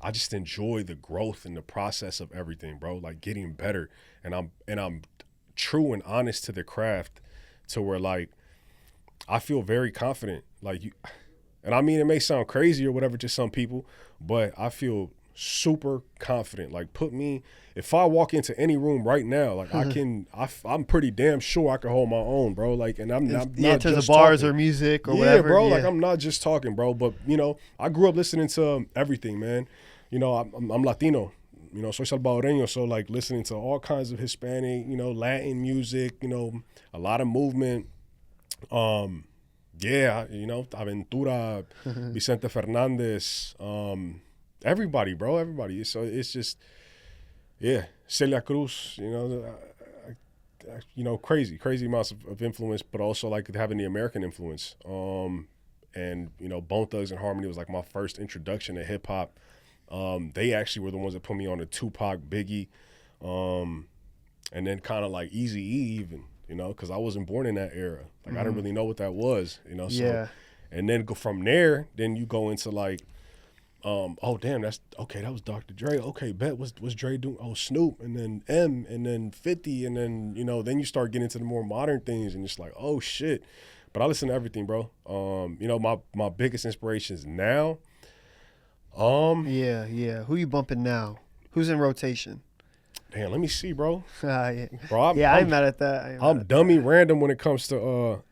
I just enjoy the growth and the process of everything, bro. Like getting better, and I'm true and honest to the craft, to where like I feel very confident. Like you, and I mean it may sound crazy or whatever to some people, but I feel super confident. Like if I walk into any room right now, like I'm pretty damn sure I can hold my own, bro. Like, and I'm not to just the bars talking. or music or yeah, whatever. Bro, yeah, like I'm not just talking, bro. But you know, I grew up listening to everything, man. You know, I'm Latino. You know, soy salvadoreño, so like listening to all kinds of Hispanic, you know, Latin music. You know, a lot of movement. Yeah, you know, Aventura, Vicente Fernandez. Everybody, bro, everybody. So it's just, yeah, Celia Cruz, you know, crazy amounts of influence, but also like having the American influence. And, you know, Bone Thugs and Harmony was like my first introduction to hip hop. They actually were the ones that put me on to Tupac, Biggie, and then kind of like Eazy-E even, you know, because I wasn't born in that era. Like I didn't really know what that was, you know. So, yeah. And then go from there, then you go into like, oh damn, that's okay. That was Dr. Dre. Okay, bet what's Dre doing? Oh, Snoop, and then M, and then 50, and then you know, then you start getting into the more modern things, and it's like, oh shit. But I listen to everything, bro. You know, my biggest inspirations now. Yeah. Who you bumping now? Who's in rotation? Damn, let me see, bro. Yeah. Bro, I ain't mad at that. I'm dummy random when it comes to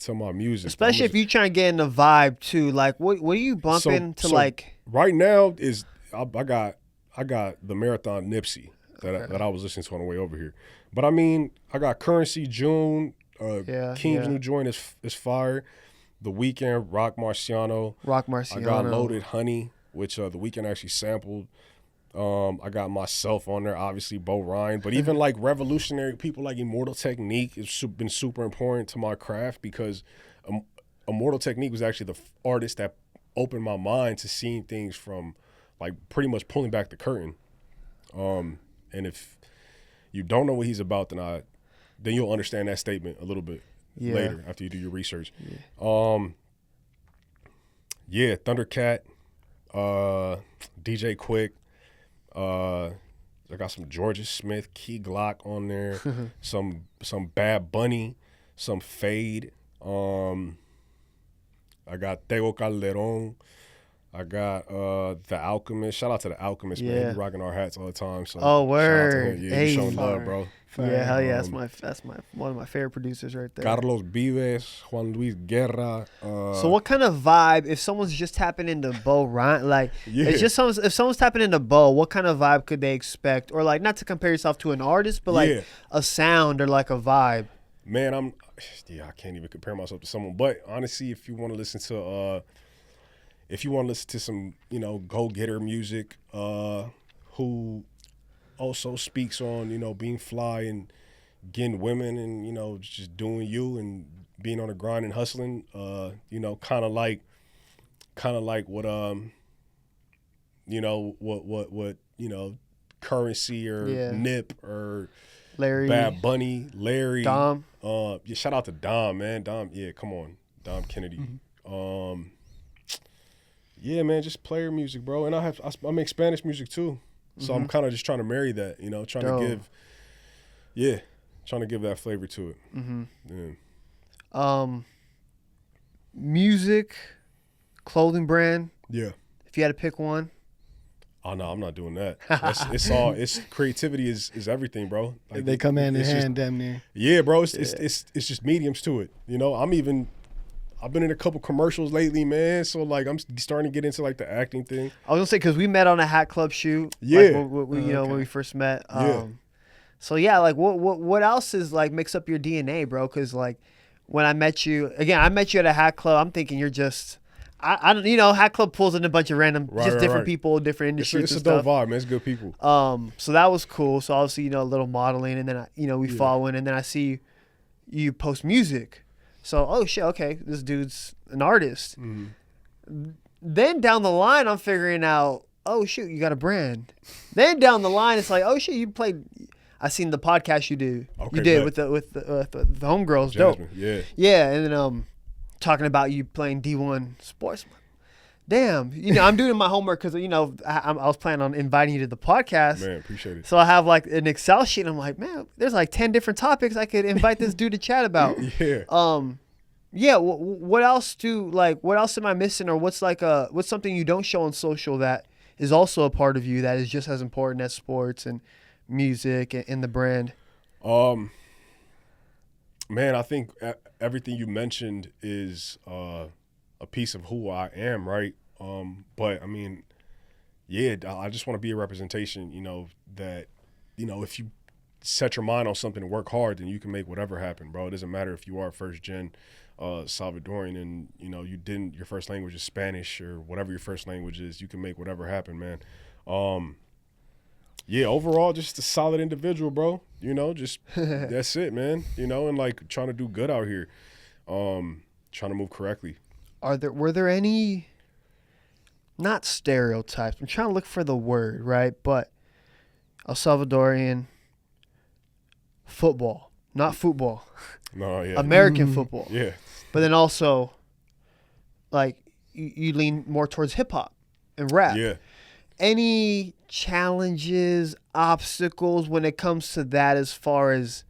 my music. Especially if you trying to get in the vibe too. Like, what are you bumping to like? Right now is I got the Marathon Nipsey that I was listening to on the way over here. But I mean, I got Currency June. King's new joint is fire. The Weeknd, Rock Marciano. I got Loaded Honey, which The Weeknd actually sampled. I got myself on there, obviously Bo Ryan, but even like revolutionary people like Immortal Technique has been super important to my craft because Immortal Technique was actually the artist that opened my mind to seeing things from like pretty much pulling back the curtain. And if you don't know what he's about, then you'll understand that statement a little bit later after you do your research. Thundercat, DJ Quick. I got some Georgia Smith, Key Glock on there, some Bad Bunny, some Fade. I got Tego Calderon. I got The Alchemist. Shout out to The Alchemist, man. He be rocking our hats all the time. So word. Shout out to him. Yeah, he's showing love, bro. Yeah, hell yeah. That's my one of my favorite producers right there. Carlos Vives, Juan Luis Guerra. So what kind of vibe, if someone's just tapping into Bo Ryan, like it's just if someone's tapping into Bo, what kind of vibe could they expect? Or like, not to compare yourself to an artist, but like a sound or like a vibe. Man, I can't even compare myself to someone. But honestly, if you want to listen to some, go-getter music, who also speaks on, being fly and getting women and, just doing you and being on the grind and hustling, kind of like what, Currency or Nip or Larry, Bad Bunny, Larry. Dom. Shout out to Dom, man. Dom, come on. Dom Kennedy. Mm-hmm. Yeah, man, just player music, bro. And I make Spanish music too. So I'm kind of just trying to marry that, trying to give that flavor to it. Yeah. Music, clothing brand. Yeah. If you had to pick one. Oh no, I'm not doing that. It's creativity is everything, bro. Like, they come hand in hand, damn near. Yeah, bro. It's just mediums to it. I've been in a couple commercials lately, man. So like, I'm starting to get into like the acting thing. I was gonna say because we met on a hat club shoot. Yeah. Like, when we first met. So yeah, like what else is like makes up your DNA, bro? Because like when I met you at a hat club. I'm thinking you're just. I don't, hat club pulls in a bunch of random, different people, different industries. It's a dope vibe, man. It's good people. So that was cool. So obviously, a little modeling, and then we following, and then I see you post music. So, oh shit, okay, this dude's an artist. Then down the line, I'm figuring out, oh shoot, you got a brand. Then down the line, it's like, oh shit, you played. I seen the podcast you did with the homegirls. Dope. Yeah, and then talking about you playing D1 sports. Damn, I'm doing my homework because I was planning on inviting you to the podcast. Man, appreciate it. So I have like an Excel sheet. I'm like, man, there's like 10 different topics I could invite this dude to chat about. Yeah. What else am I missing, or what's something you don't show on social that is also a part of you that is just as important as sports and music and the brand? Man, I think everything you mentioned is a piece of who I am, right? But I mean, I just want to be a representation, that, if you set your mind on something and work hard, then you can make whatever happen, bro. It doesn't matter if you are first gen Salvadorian and, your first language is Spanish or whatever your first language is, you can make whatever happen, man. Overall, just a solid individual, bro. Just that's it, man. And like trying to do good out here, trying to move correctly. Were there any, not stereotypes, I'm trying to look for the word, right? But El Salvadorian football, not football. No, yeah. American football. Yeah. But then also, like, you lean more towards hip hop and rap. Yeah. Any challenges, obstacles when it comes to that, as far as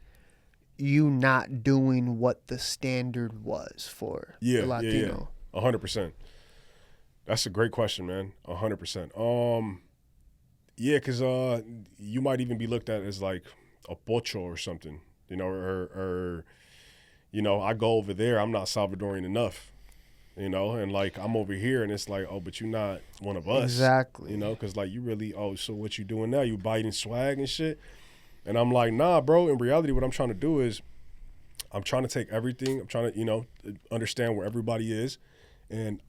you not doing what the standard was for the Latino? 100%. That's a great question, man. 100%. Because you might even be looked at as like a pocho or something, or I go over there, I'm not Salvadorian enough. And like I'm over here and it's like, oh, but you're not one of us. Exactly. Because like you really, so what you doing now? You biting swag and shit? And I'm like, nah, bro. In reality, what I'm trying to do is I'm trying to take everything. I'm trying to, understand where everybody is. And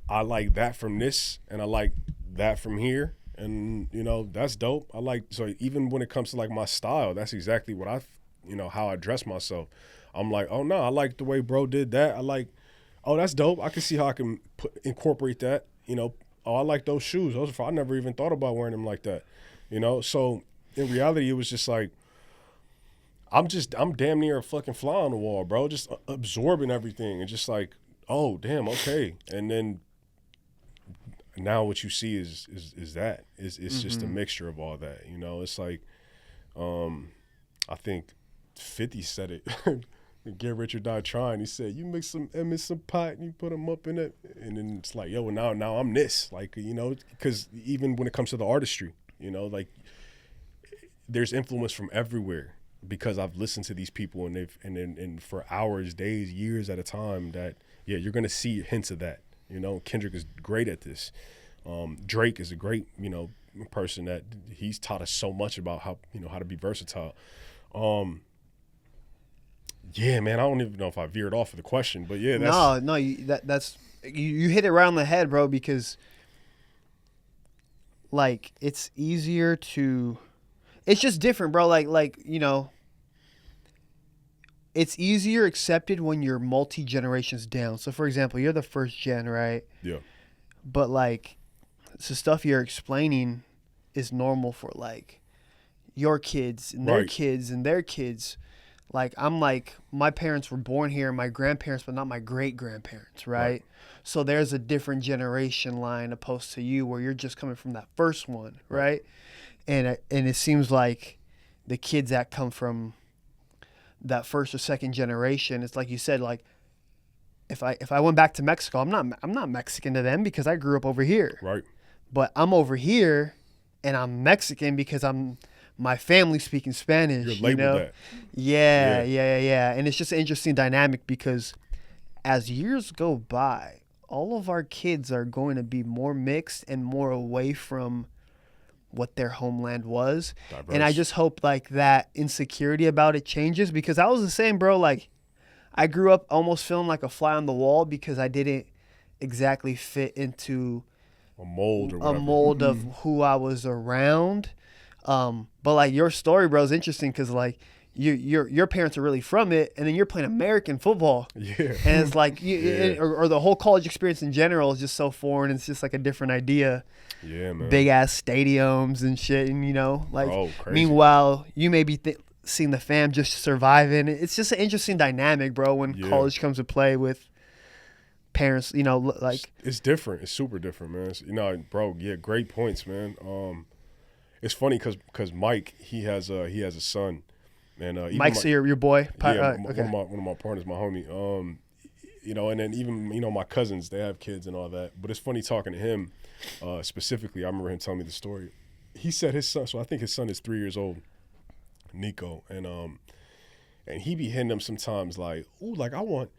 I like that from this, and I like that from here. And, that's dope. So even when it comes to like my style, that's exactly what how I dress myself. I'm like, oh no, I like the way bro did that. I like, oh, that's dope. I can see how I can incorporate that. Oh, I like those shoes. I never even thought about wearing them like that. So in reality, it was just like, I'm damn near a fucking fly on the wall, bro. Just absorbing everything and just like, oh, damn, okay. And then now what you see is that. It's just a mixture of all that. It's like, I think 50 said it. Get Rich or Die Trying. He said, you mix some M in some pot and you put them up in it. And then it's like, yo, well, now I'm this. Like, because even when it comes to the artistry, like there's influence from everywhere because I've listened to these people and for hours, days, years at a time that, yeah, you're going to see hints of that. Kendrick is great at this. Drake is a great, person that he's taught us so much about how, how to be versatile. Yeah, man, I don't even know if I veered off of the question, but yeah, that's that's you hit it right on the head, bro, because like it's easier to, it's just different, bro. Like it's easier accepted when you're multi-generations down. So for example, you're the first gen, right? Yeah. But like the stuff you're explaining is normal for like your kids and their kids and their kids. Like I'm like, my parents were born here, my grandparents, but not my great-grandparents, right? So there's a different generation line opposed to you where you're just coming from that first one, right? And it seems like the kids that come from that first or second generation, it's like you said, like if I went back to Mexico, I'm not Mexican to them because I grew up over here. Right. But I'm over here and I'm Mexican because my family speaking Spanish. You're labeled that. Yeah. And it's just an interesting dynamic because as years go by, all of our kids are going to be more mixed and more away from what their homeland was. Diverse. And I just hope like that insecurity about it changes because I was the same, bro. Like I grew up almost feeling like a fly on the wall because I didn't exactly fit into a mold of who I was around. But like your story, bro, is interesting because like your parents are really from it, and then you're playing American football. Yeah. And it's like or the whole college experience in general is just so foreign. It's just like a different idea. Yeah, man. Big ass stadiums and shit, and like crazy. Meanwhile, you may be seeing the fam just surviving. It's just an interesting dynamic, bro, when college comes to play with parents, like it's different. It's super different, man. Bro, yeah, great points, man. It's funny because Mike, he has a son, and Mike's your boy. One of my partners, my homie. And then even my cousins, they have kids and all that. But it's funny talking to him specifically. I remember him telling me the story. He said his son. So I think his son is 3 years old, Nico, and he be hitting them sometimes like, ooh, like I want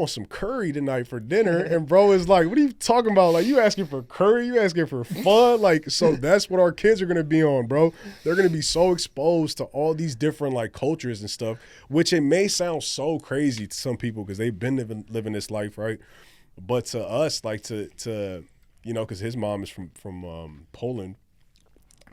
some curry tonight for dinner. And bro is like, what are you talking about? Like, you asking for curry? You asking for fun? Like, so that's what our kids are going to be on, bro. They're going to be so exposed to all these different, like, cultures and stuff, which it may sound so crazy to some people because they've been living this life, right? But to us, like, to because his mom is from Poland.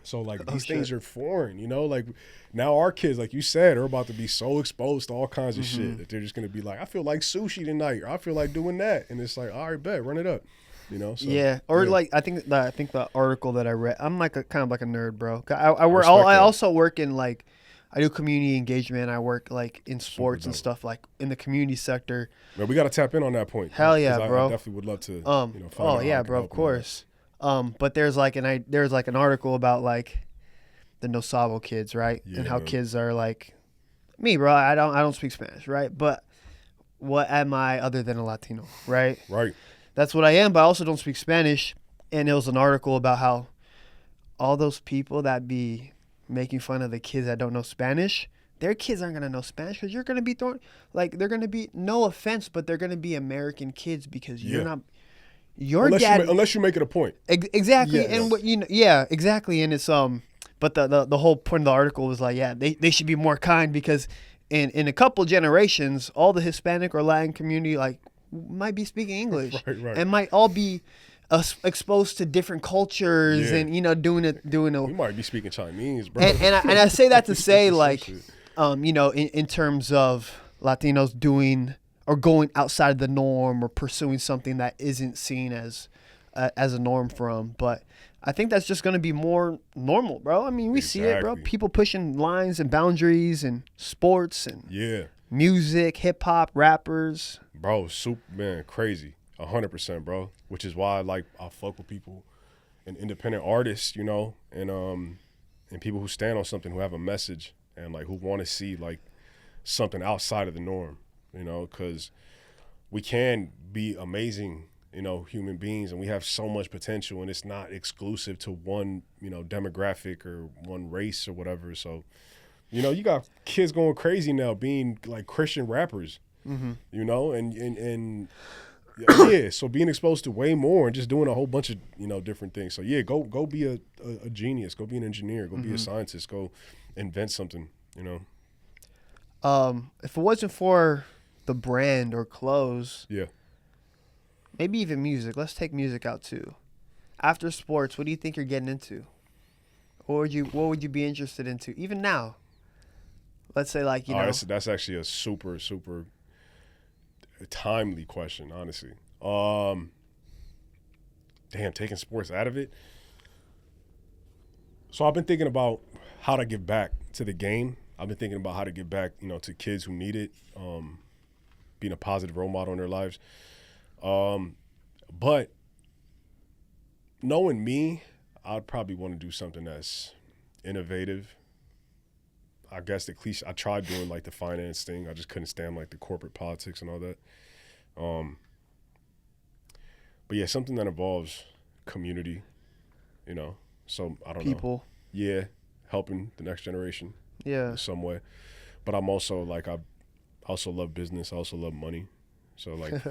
So, like, these things are foreign, Like, now our kids, like you said, are about to be so exposed to all kinds of shit that they're just going to be like, I feel like sushi tonight, or I feel like doing that. And it's like, all right, bet, run it up, So, yeah. Or, like, I think the article that I read, I'm, like, kind of like a nerd, bro. I also work in, like, I do community engagement. I work, like, in sports and stuff, like, in the community sector. Man, we got to tap in on that point. Hell yeah, bro. I definitely would love to, find out Oh, yeah, bro, of course. But there's like an article about like the No Sabo kids, right? Yeah, and how kids are like me, bro. I don't speak Spanish, right? But what am I other than a Latino, right? Right. That's what I am, but I also don't speak Spanish. And it was an article about how all those people that be making fun of the kids that don't know Spanish, their kids aren't gonna know Spanish because you're gonna be thrown like they're gonna be, no offense, but they're gonna be American kids because you're not. Unless you make it a point. Exactly. Yeah. And what exactly. And it's But the whole point of the article was like, yeah, they should be more kind because in a couple generations, all the Hispanic or Latin community like might be speaking English Right. and might all be exposed to different cultures and doing a. We might be speaking Chinese, bro. And I say that to say like, Shit. in terms of Latinos doing or going outside of the norm or pursuing something that isn't seen as a norm from, but I think that's just going to be more normal, bro. I mean, we see it, bro. People pushing lines and boundaries and sports and music, hip hop, rappers. Bro, man, crazy. 100%, bro. Which is why I fuck with people and independent artists, and people who stand on something, who have a message and like who want to see like something outside of the norm, because we can be amazing, human beings, and we have so much potential, and it's not exclusive to one, demographic or one race or whatever. So, you got kids going crazy now being like Christian rappers, and so being exposed to way more and just doing a whole bunch of, different things. So yeah, go be a genius, go be an engineer, go be a scientist, go invent something, If it wasn't for the brand or clothes, maybe even music. Let's take music out too. After sports, what do you think you're getting into? What would you be interested into even now? Let's say like that's actually a super super timely question, honestly. Taking sports out of it. So I've been thinking about how to give back to the game. I've been thinking about how to give back, to kids who need it, being a positive role model in their lives. But knowing me, I'd probably want to do something that's innovative. I guess the cliche, I tried doing like the finance thing. I just couldn't stand like the corporate politics and all that. But yeah, something that involves community, so I don't know. People. Yeah, helping the next generation. Yeah. In some way. But I'm also like, I also love business. I also love money. So like,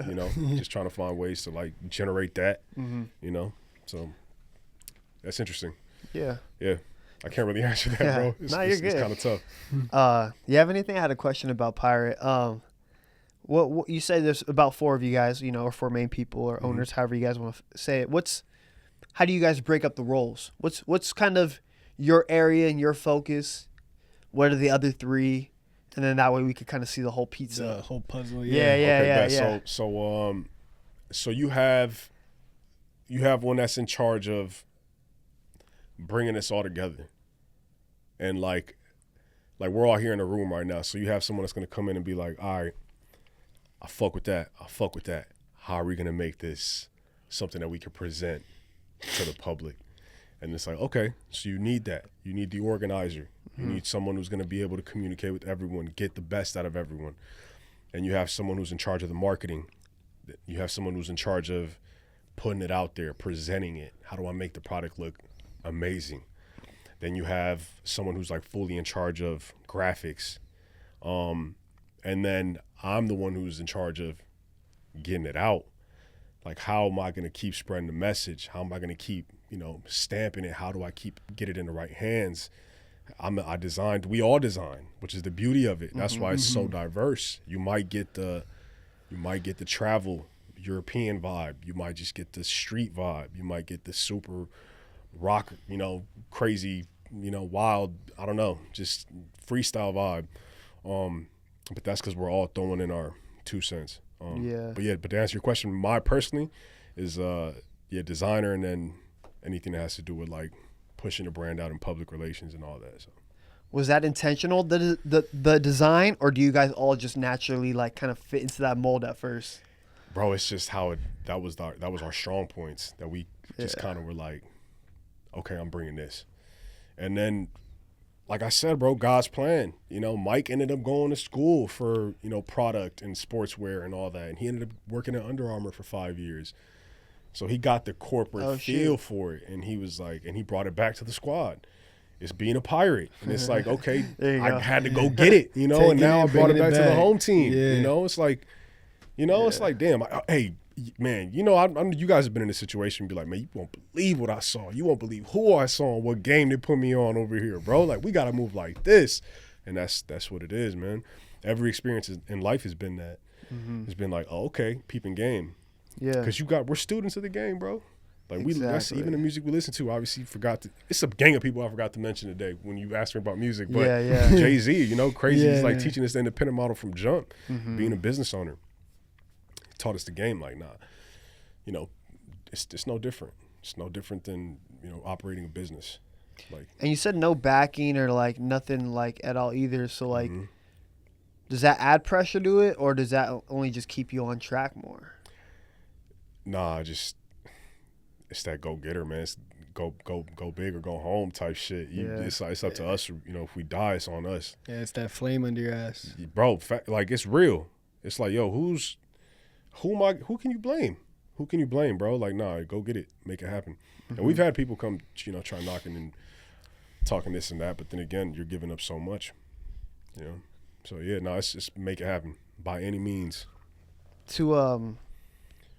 just trying to find ways to like generate that, so that's interesting. Yeah. Yeah. I can't really answer that, bro. You're good. It's kind of tough. You have anything? I had a question about Pirate. What you say there's about 4 of you guys, or 4 main people or owners, however you guys want to say it. How do you guys break up the roles? What's kind of your area and your focus? What are the other 3? And then that way we could kind of see the whole pizza. The whole puzzle, Yeah. So you have one that's in charge of bringing us all together, and like we're all here in a room right now. So you have someone that's gonna come in and be like, all right, I fuck with that. How are we gonna make this something that we can present to the public? And it's like, okay, so you need that. You need the organizer. You need someone who's going to be able to communicate with everyone, get the best out of everyone. And you have someone who's in charge of the marketing. You have someone who's in charge of putting it out there, presenting it. How do I make the product look amazing? Then you have someone who's like fully in charge of graphics. And then I'm the one who's in charge of getting it out. Like, how am I going to keep spreading the message? How am I going to keep, stamping it? How do I get it in the right hands? We all design, which is the beauty of it. That's why it's so diverse. You might get the travel European vibe. You might just get the street vibe. You might get the super rock, crazy, wild, I don't know, just freestyle vibe. But that's because we're all throwing in our 2 cents. But to answer your question, my personally is designer, and then anything that has to do with like pushing the brand out in public relations and all that. So was that intentional, the design, or do you guys all just naturally like kind of fit into that mold at first? Bro, it's just how that was our strong points that we just kind of were like, okay, I'm bringing this. And then, like I said, bro, God's plan. Mike ended up going to school for, product and sportswear and all that. And he ended up working at Under Armour for 5 years. So he got the corporate feel for it. And he was like, and he brought it back to the squad. It's being a pirate. And it's like, okay, I had to go get it, and now I brought it back to the home team. It's like, it's like, damn, hey, man, you know, you guys have been in a situation and be like, man, you won't believe what I saw. You won't believe who I saw and what game they put me on over here, bro. Like, we got to move like this. And that's what it is, man. Every experience in life has been that. Mm-hmm. It's been like, oh, okay, peeping game. Yeah. Because we're students of the game, bro. Like, that's Exactly. even the music we listen to, obviously it's a gang of people I forgot to mention today when you asked me about music. But Yeah. Jay-Z, you know, crazy. Yeah, He's like man. teaching us the independent model from jump, Mm-hmm. being a business owner. He taught us the game like, nah, you know, it's no different. It's no different than, you know, operating a business. Like, And you said no backing or like nothing like at all either. So like, mm-hmm. does that add pressure to it, or does that only just keep you on track more? Nah, it's that go getter, man. It's go big or go home type shit. It's up to us. You know, if we die, it's on us, Yeah, it's that flame under your ass. bro. Like, it's real. It's like, yo, who can you blame? Who can you blame, bro? Like, nah, go get it, make it happen. Mm-hmm. And we've had people come, you know, try knocking and talking this and that, but then again, you're giving up so much, you know. So yeah, no, it's just make it happen by any means. To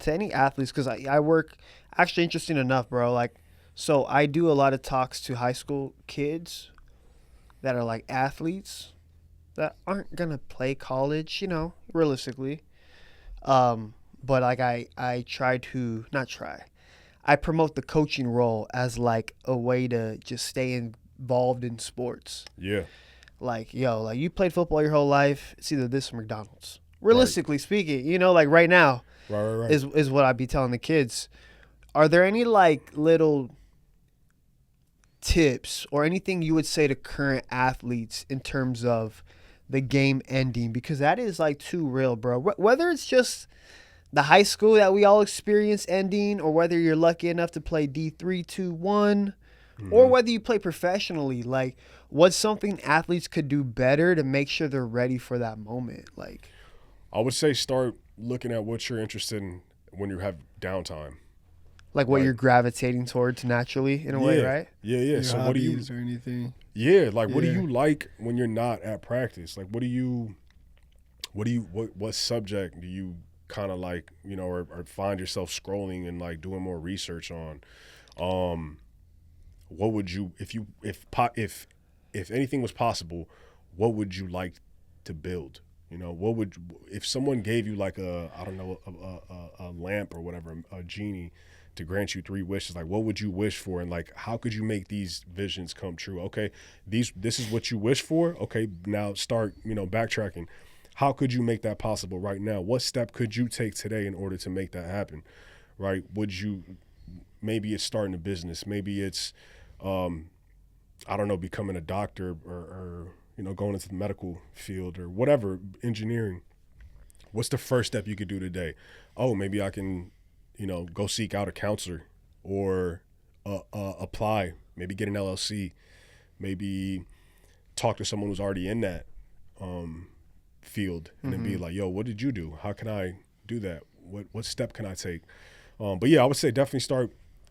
any athletes, because I work, actually interesting enough, bro, like, so I do a lot of talks to high school kids that are like athletes that aren't gonna play college, you know, realistically. But like I try to not try, I promote the coaching role as like a way to just stay involved in sports. Yeah, Like, yo, like you played football your whole life, it's either this or McDonald's. Realistically speaking, you know, like right now right. is what I'd be telling the kids. Are there any like little tips or anything you would say to current athletes in terms of the game ending? Because that is like too real, bro. Whether it's just the high school that we all experience ending, or whether you're lucky enough to play D3, 2, 1, or whether you play professionally, like what's something athletes could do better to make sure they're ready for that moment? Like, I would say start looking at what you're interested in when you have downtime. like what Right. you're gravitating towards naturally in a way, right? Yeah. Your So what do you? hobbies or anything. Yeah, like what do Yeah. you like when you're not at practice? Like what subject do you kind of like, you know, or find yourself scrolling and like doing more research on? What would you, if anything was possible, what would you like to build? You know, if someone gave you like a lamp or whatever, a genie to grant you 3 wishes, like what would you wish for, and like how could you make these visions come true? Okay, this is what you wish for. Okay, now start, you know, backtracking. How could you make that possible right now? What step could you take today in order to make that happen? Right? Maybe it's starting a business. Maybe it's, I don't know, becoming a doctor or you know, going into the medical field or whatever, engineering. What's the first step you could do today? Oh, maybe I can, you know, go seek out a counselor or apply, maybe get an LLC, maybe talk to someone who's already in that field and then be like, yo, what did you do? How can I do that? What step can I take? But yeah, I would say definitely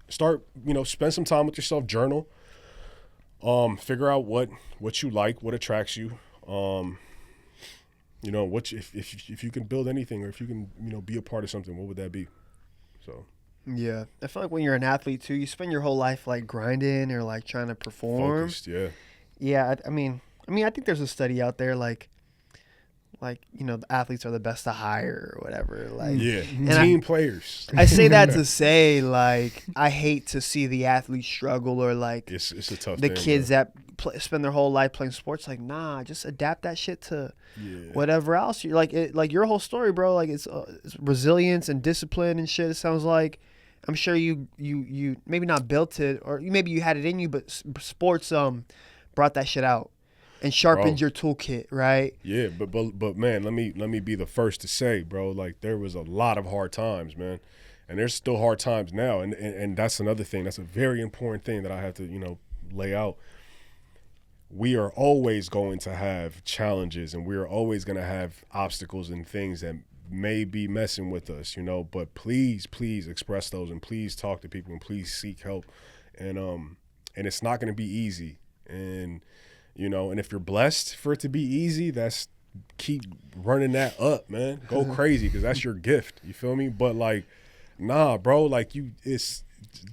start, you know, spend some time with yourself, journal, figure out what you like, what attracts you. You know, if you can build anything, or if you can, you know, be a part of something, what would that be? So Yeah, I feel like when you're an athlete too, you spend your whole life like grinding or like trying to perform. focused, yeah. Yeah, I mean, I think there's a study out there like you know, the athletes are the best to hire or whatever. Like, Yeah, And team players. I say that to say like I hate to see the athletes struggle, or like It's a tough the thing, kids bro. that spend their whole life playing sports. Like, nah, just adapt that shit to Yeah. whatever else you like. Like your whole story, bro. Like it's resilience and discipline and shit. It sounds like. I'm sure you maybe not built it, or maybe you had it in you, but sports brought that shit out and sharpened your toolkit, right? Yeah, but man, let me be the first to say, bro, like there was a lot of hard times, man. And there's still hard times now, and that's another thing. That's a very important thing that I have to, you know, lay out. We are always going to have challenges, and we are always going to have obstacles and things that may be messing with us, you know, but please express those, and please talk to people, and please seek help. And it's not going to be easy. And, you know, and if you're blessed for it to be easy, keep running that up, man. Go crazy, because that's your gift. You feel me? But like, Nah, bro. Like it's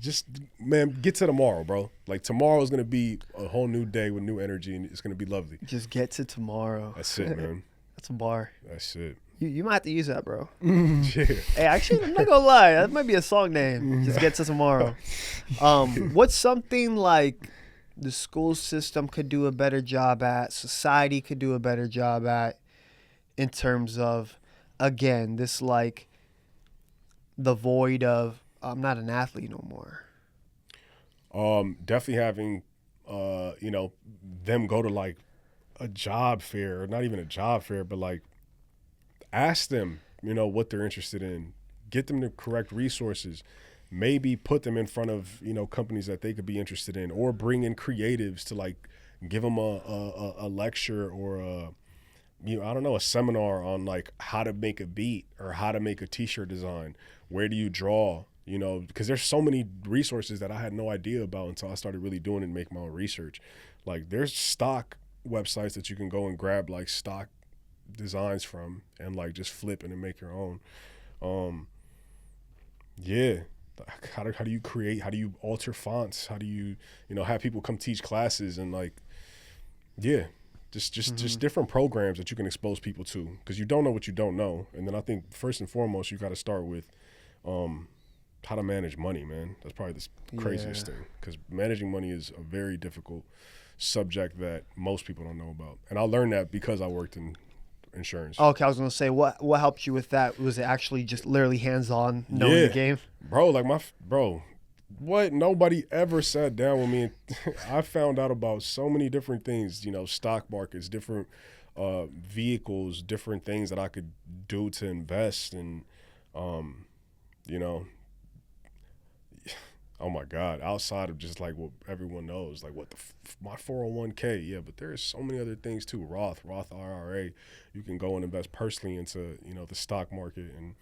just, man, get to tomorrow, bro. Like tomorrow is gonna be a whole new day with new energy, and it's gonna be lovely. Just get to tomorrow. That's it, man. That's a bar. That's it. You might have to use that, bro. Yeah. Hey, actually, I'm not gonna lie. That might be a song name. Just get to tomorrow. What's something like the school system could do a better job at, society could do a better job at, in terms of, again, this like the void of I'm not an athlete no more. Definitely having, them go to like a job fair, or not even a job fair, but like ask them, what they're interested in, get them the correct resources, maybe put them in front of, companies that they could be interested in, or bring in creatives to like give them a lecture or a seminar on like how to make a beat or how to make a t-shirt design. Where do you draw? Because there's so many resources that I had no idea about until I started really doing it and making my own research. Like there's stock websites that you can go and grab like stock designs from and like just flip it and make your own. How do you create? How do you alter fonts? How do you have people come teach classes and like, just different programs that you can expose people to, because you don't know what you don't know. And then I think first and foremost you got to start with how to manage money, man. That's probably the craziest thing, because managing money is a very difficult subject that most people don't know about. And I learned that because I worked in insurance. Okay, I was gonna say, what helped you with that? Was it actually just literally hands-on knowing the game? Bro, like what? Nobody ever sat down with me. And I found out about so many different things, stock markets, different vehicles, different things that I could do to invest. And, oh my God, outside of just like what everyone knows, like what my 401k, yeah, but there's so many other things too. Roth IRA, you can go and invest personally into, the stock market, and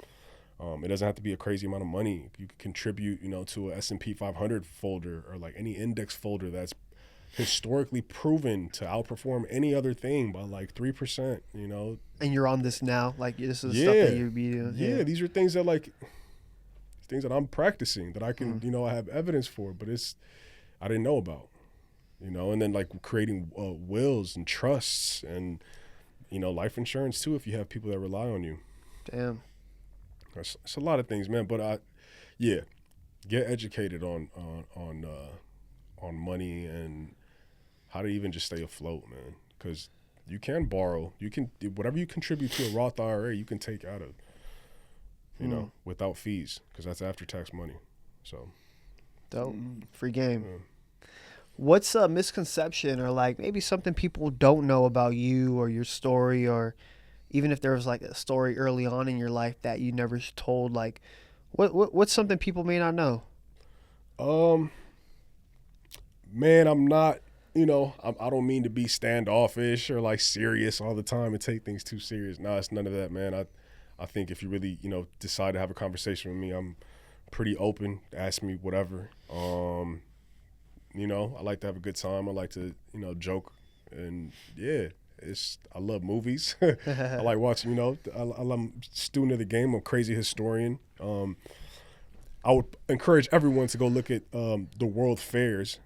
it doesn't have to be a crazy amount of money. You can contribute, to a S&P 500 folder or like any index folder that's historically proven to outperform any other thing by like 3%, And you're on this now, like this is stuff that you'd be doing. Yeah, these are things that like. Things that I'm practicing that I can, I have evidence for, but I didn't know about, and then like creating wills and trusts and, life insurance too, if you have people that rely on you. Damn. It's a lot of things, man. But get educated on money and how to even just stay afloat, man. Because you can borrow, whatever you contribute to a Roth IRA, you can take out of. Without fees, because that's after-tax money. So, dope. Free game. Yeah. What's a misconception or like maybe something people don't know about you or your story, or even if there was like a story early on in your life that you never told? Like, what's something people may not know? Man, I'm not. I don't mean to be standoffish or like serious all the time and take things too serious. Nah, it's none of that, man. I think if you really, decide to have a conversation with me, I'm pretty open. Ask me whatever. I like to have a good time. I like to, joke. And, I love movies. I like watching, I'm a student of the game. I'm a crazy historian. I would encourage everyone to go look at the world fairs.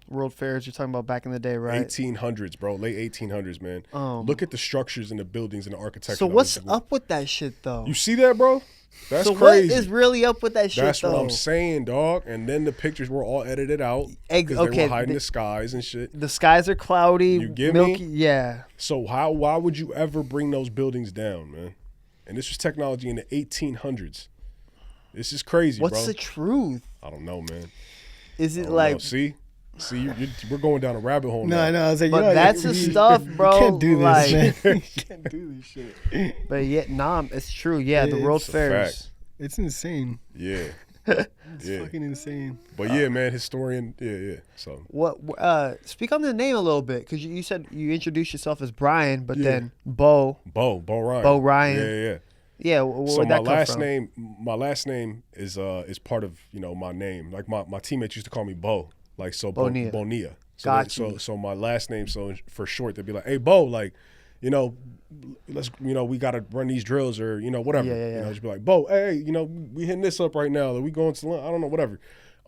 World fairs you're talking about back in the day, right? 1800s, bro. Late 1800s, man. Look at the structures and the buildings and the architecture. So what's up with that shit, though? You see that, bro? That's so crazy. What is really up with that shit, That's though? what I'm saying, dog. And then the pictures were all edited out because they were hiding the skies and shit. The skies are cloudy, you get milky. Me? Yeah. So why would you ever bring those buildings down, man? And this was technology in the 1800s. This is crazy, bro. What's the truth? I don't know, man. Is it like... See, we're going down a rabbit hole now. No, I was like, but that's the stuff, bro. You can't do this, like, man. You can't do this shit. But it's true. Yeah, the world fairs. It's insane. Yeah. It's fucking insane. But yeah, man, historian. Yeah. So what? Speak on the name a little bit, because you said you introduced yourself as Brian, but then Bo Ryan. Bo Ryan. Yeah. Yeah, where'd that come from? My last name is part of my name. Like my teammates used to call me Bo. Like so, Bonilla. Got you. So my last name, so for short, they'd be like, "Hey, Bo, like, you know, let's, you know, we got to run these drills or, you know, whatever. Yeah, yeah, You yeah. know, just be like, Bo, hey, you know, we hitting this up right now. Are we going to lunch? I don't know, whatever.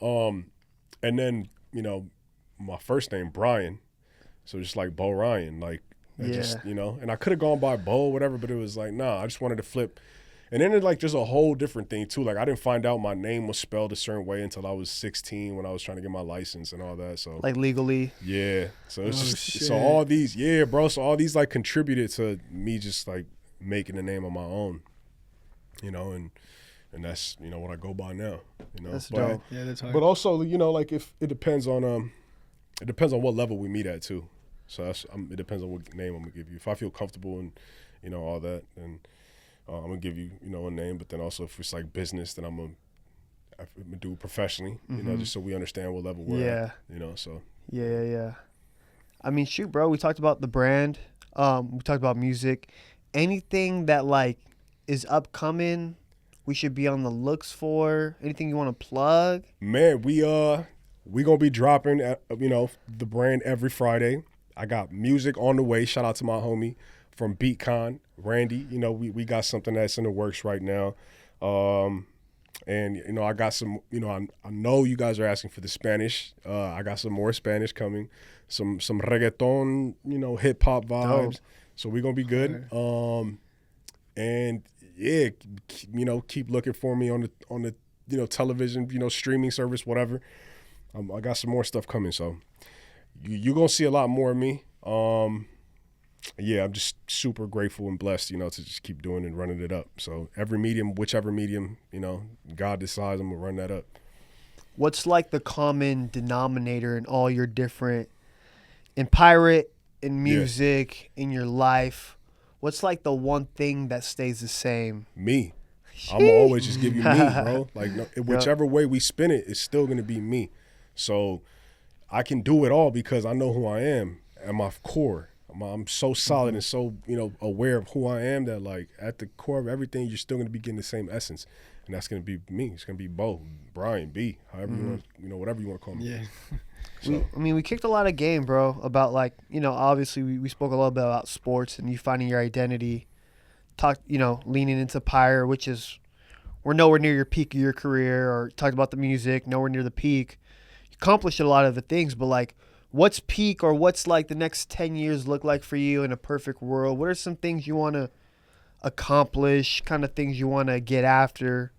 And then, you know, my first name, Brian. So just like Bo Ryan, like, I just, you know, and I could have gone by Bo or whatever, but it was like, nah, I just wanted to flip. And then it's like just a whole different thing too. Like I didn't find out my name was spelled a certain way until I was 16 when I was trying to get my license and all that. So Like legally. yeah. So it's Oh, just shit. so all these, yeah, bro. So all these like contributed to me just like making a name of my own, you know, and that's, you know, what I go by now. You know, That's but, dope. Yeah, that's hard. but also, you know, like if it depends on what level we meet at too. So that's it depends on what name I'm gonna give you. If I feel comfortable and, you know, all that, then I'm gonna give you, you know, a name. But then also if it's like business, then I'm gonna do it professionally, you know, just so we understand what level we're Yeah. at. You know, so Yeah. I mean, shoot, bro. We talked about the brand. We talked about music. Anything that like is upcoming, we should be on the looks for. Anything you want to plug? man, we gonna be dropping, you know, the brand every Friday. I got music on the way. Shout out to my homie from BeatCon, Randy. You know, we got something that's in the works right now. And, you know, I got some, you know, I know you guys are asking for the Spanish. I got some more Spanish coming, some reggaeton, you know, hip hop vibes. Dope. So we're going to be good. And yeah, you know, keep looking for me on the, you know, television, you know, streaming service, whatever. I got some more stuff coming. So you're going to see a lot more of me. Yeah, I'm just super grateful and blessed, you know, to just keep doing and running it up. So every medium, whichever medium, you know, God decides, I'm going to run that up. What's like the common denominator in all your different, in pirate, in music, in your life? What's like the one thing that stays the same? Me. I'm going to always just give you me, bro. Like, no, whichever way we spin it, it's still going to be me. So I can do it all because I know who I am at my core. I'm so solid and so, you know, aware of who I am that, like, at the core of everything, you're still going to be getting the same essence. And that's going to be me. It's going to be Bo, Brian, B, however you want, you know, whatever you want to call me. Yeah. So, We kicked a lot of game, bro, about like, you know, obviously we spoke a little bit about sports and you finding your identity, you know, leaning into Pyre, which is, we're nowhere near your peak of your career, or talked about the music, nowhere near the peak. You accomplished a lot of the things, but like, what's peak, or what's like the next 10 years look like for you in a perfect world? What are some things you want to accomplish, kind of things you want to get after?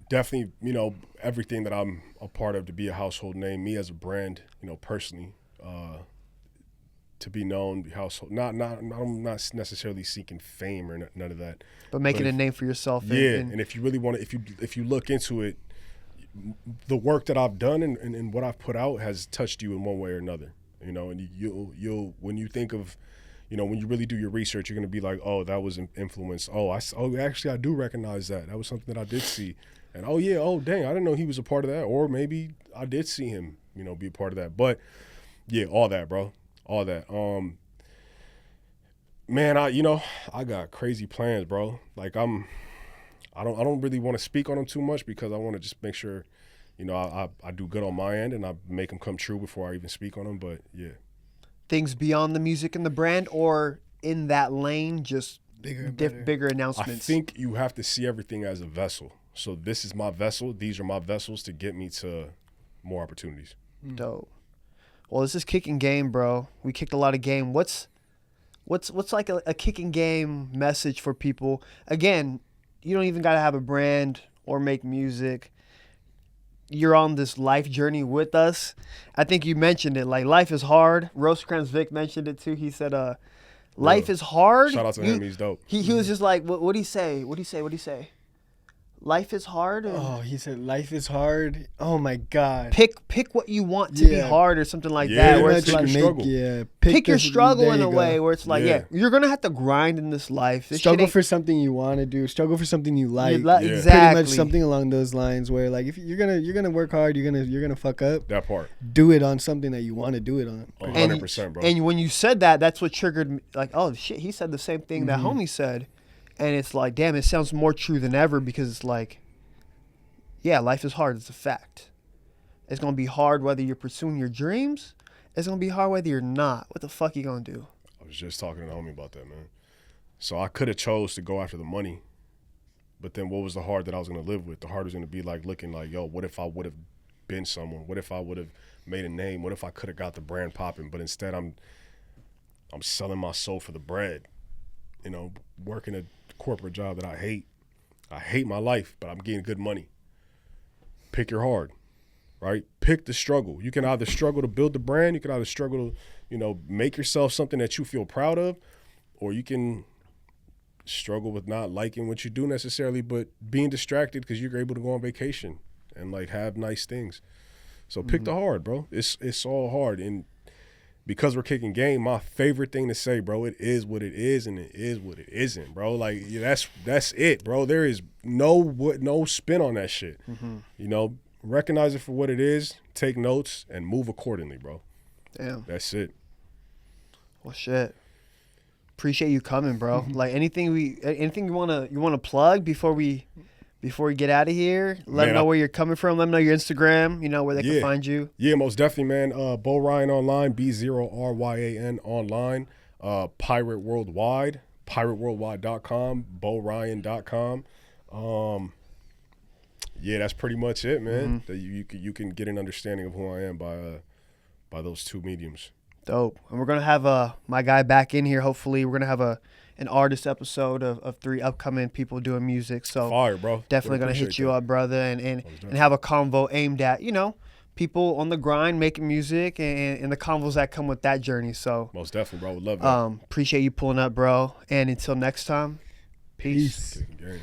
definitely, you know, everything that I'm a part of to be a household name, me as a brand, you know, personally, to be known, household. I'm not necessarily seeking fame or none of that. But making a name for yourself. And if you really want to, if you look into it, the work that I've done and what I've put out has touched you in one way or another. You know, and you'll when you think of, you know, when you really do your research, you're gonna be like, oh, that was an influence. Oh, actually I do recognize that. That was something that I did see. And oh yeah, oh dang, I didn't know he was a part of that. Or maybe I did see him, you know, be a part of that. But yeah, all that, bro. All that. Man, I got crazy plans, bro. Like I don't really want to speak on them too much because I want to just make sure, you know, I do good on my end and I make them come true before I even speak on them. But yeah. Things beyond the music and the brand, or in that lane, just bigger announcements? I think you have to see everything as a vessel. So this is my vessel. These are my vessels to get me to more opportunities. Dope. Well, this is Kickin Game, bro. We kicked a lot of game. What's like a Kickin Game message for people? Again, you don't even got to have a brand or make music. You're on this life journey with us. I think you mentioned it. Like, life is hard. Rosecrans Vic mentioned it too. He said, life is hard. Shout out to him. He's dope. He was just like, what'd he say? What'd he say? Life is hard. Oh, he said life is hard. Oh my God. Pick what you want to be hard or something like that. Where it's pick like, your struggle. Pick your struggle in a way where it's like, Yeah. you're gonna have to grind in this life. This Struggle for something you want to do. Struggle for something you like. Exactly. Pretty much something along those lines. Where like if you're gonna work hard, you're gonna fuck up. That part. Do it on something that you want to do it on. 100%, bro. And when you said that, that's what triggered me. Like, oh shit, he said the same thing that homie said, and it's like, damn, it sounds more true than ever because it's like, yeah, life is hard. It's a fact. It's gonna be hard whether you're pursuing your dreams. It's gonna be hard whether you're not. What the fuck you gonna do? was just talking to the homie about that, man. So I could have chose to go after the money, but then what was the heart that I was going to live with? The heart was going to be like looking like, yo, what if I would have been someone? What if I would have made a name? What if I could have got the brand popping? But instead I'm selling my soul for the bread, you know, working a corporate job that I hate. I hate my life, but I'm getting good money. Pick your hard, right? Pick the struggle. You can either struggle to build the brand, you can either struggle to, you know, make yourself something that you feel proud of, or you can struggle with not liking what you do necessarily, but being distracted because you're able to go on vacation and like have nice things. So pick the hard, bro. It's all hard. And because we're kicking game, my favorite thing to say, bro, it is what it is and it is what it isn't, bro. Like, yeah, that's it, bro. There is no spin on that shit. You know, recognize it for what it is, take notes, and move accordingly, bro. Damn. That's it. Well, shit. Appreciate you coming, bro. Like anything you wanna plug before we get out of here? Let them know where you're coming from. Let them know your Instagram. You know where they can find you. Yeah, most definitely, man. Bo Ryan online, B0RYAN online. Pirate Worldwide, pirateworldwide.com, BoRyan.com. Yeah, that's pretty much it, man. That you can get an understanding of who I am by those two mediums. Dope. And we're going to have my guy back in here, hopefully. We're going to have an artist episode of 3 upcoming people doing music. So fire, bro. Definitely going to hit you up, brother, and have a convo aimed at, you know, people on the grind making music and the convos that come with that journey. So most definitely, bro. Would love that. Appreciate you pulling up, bro. And until next time, peace. Kickin' Game.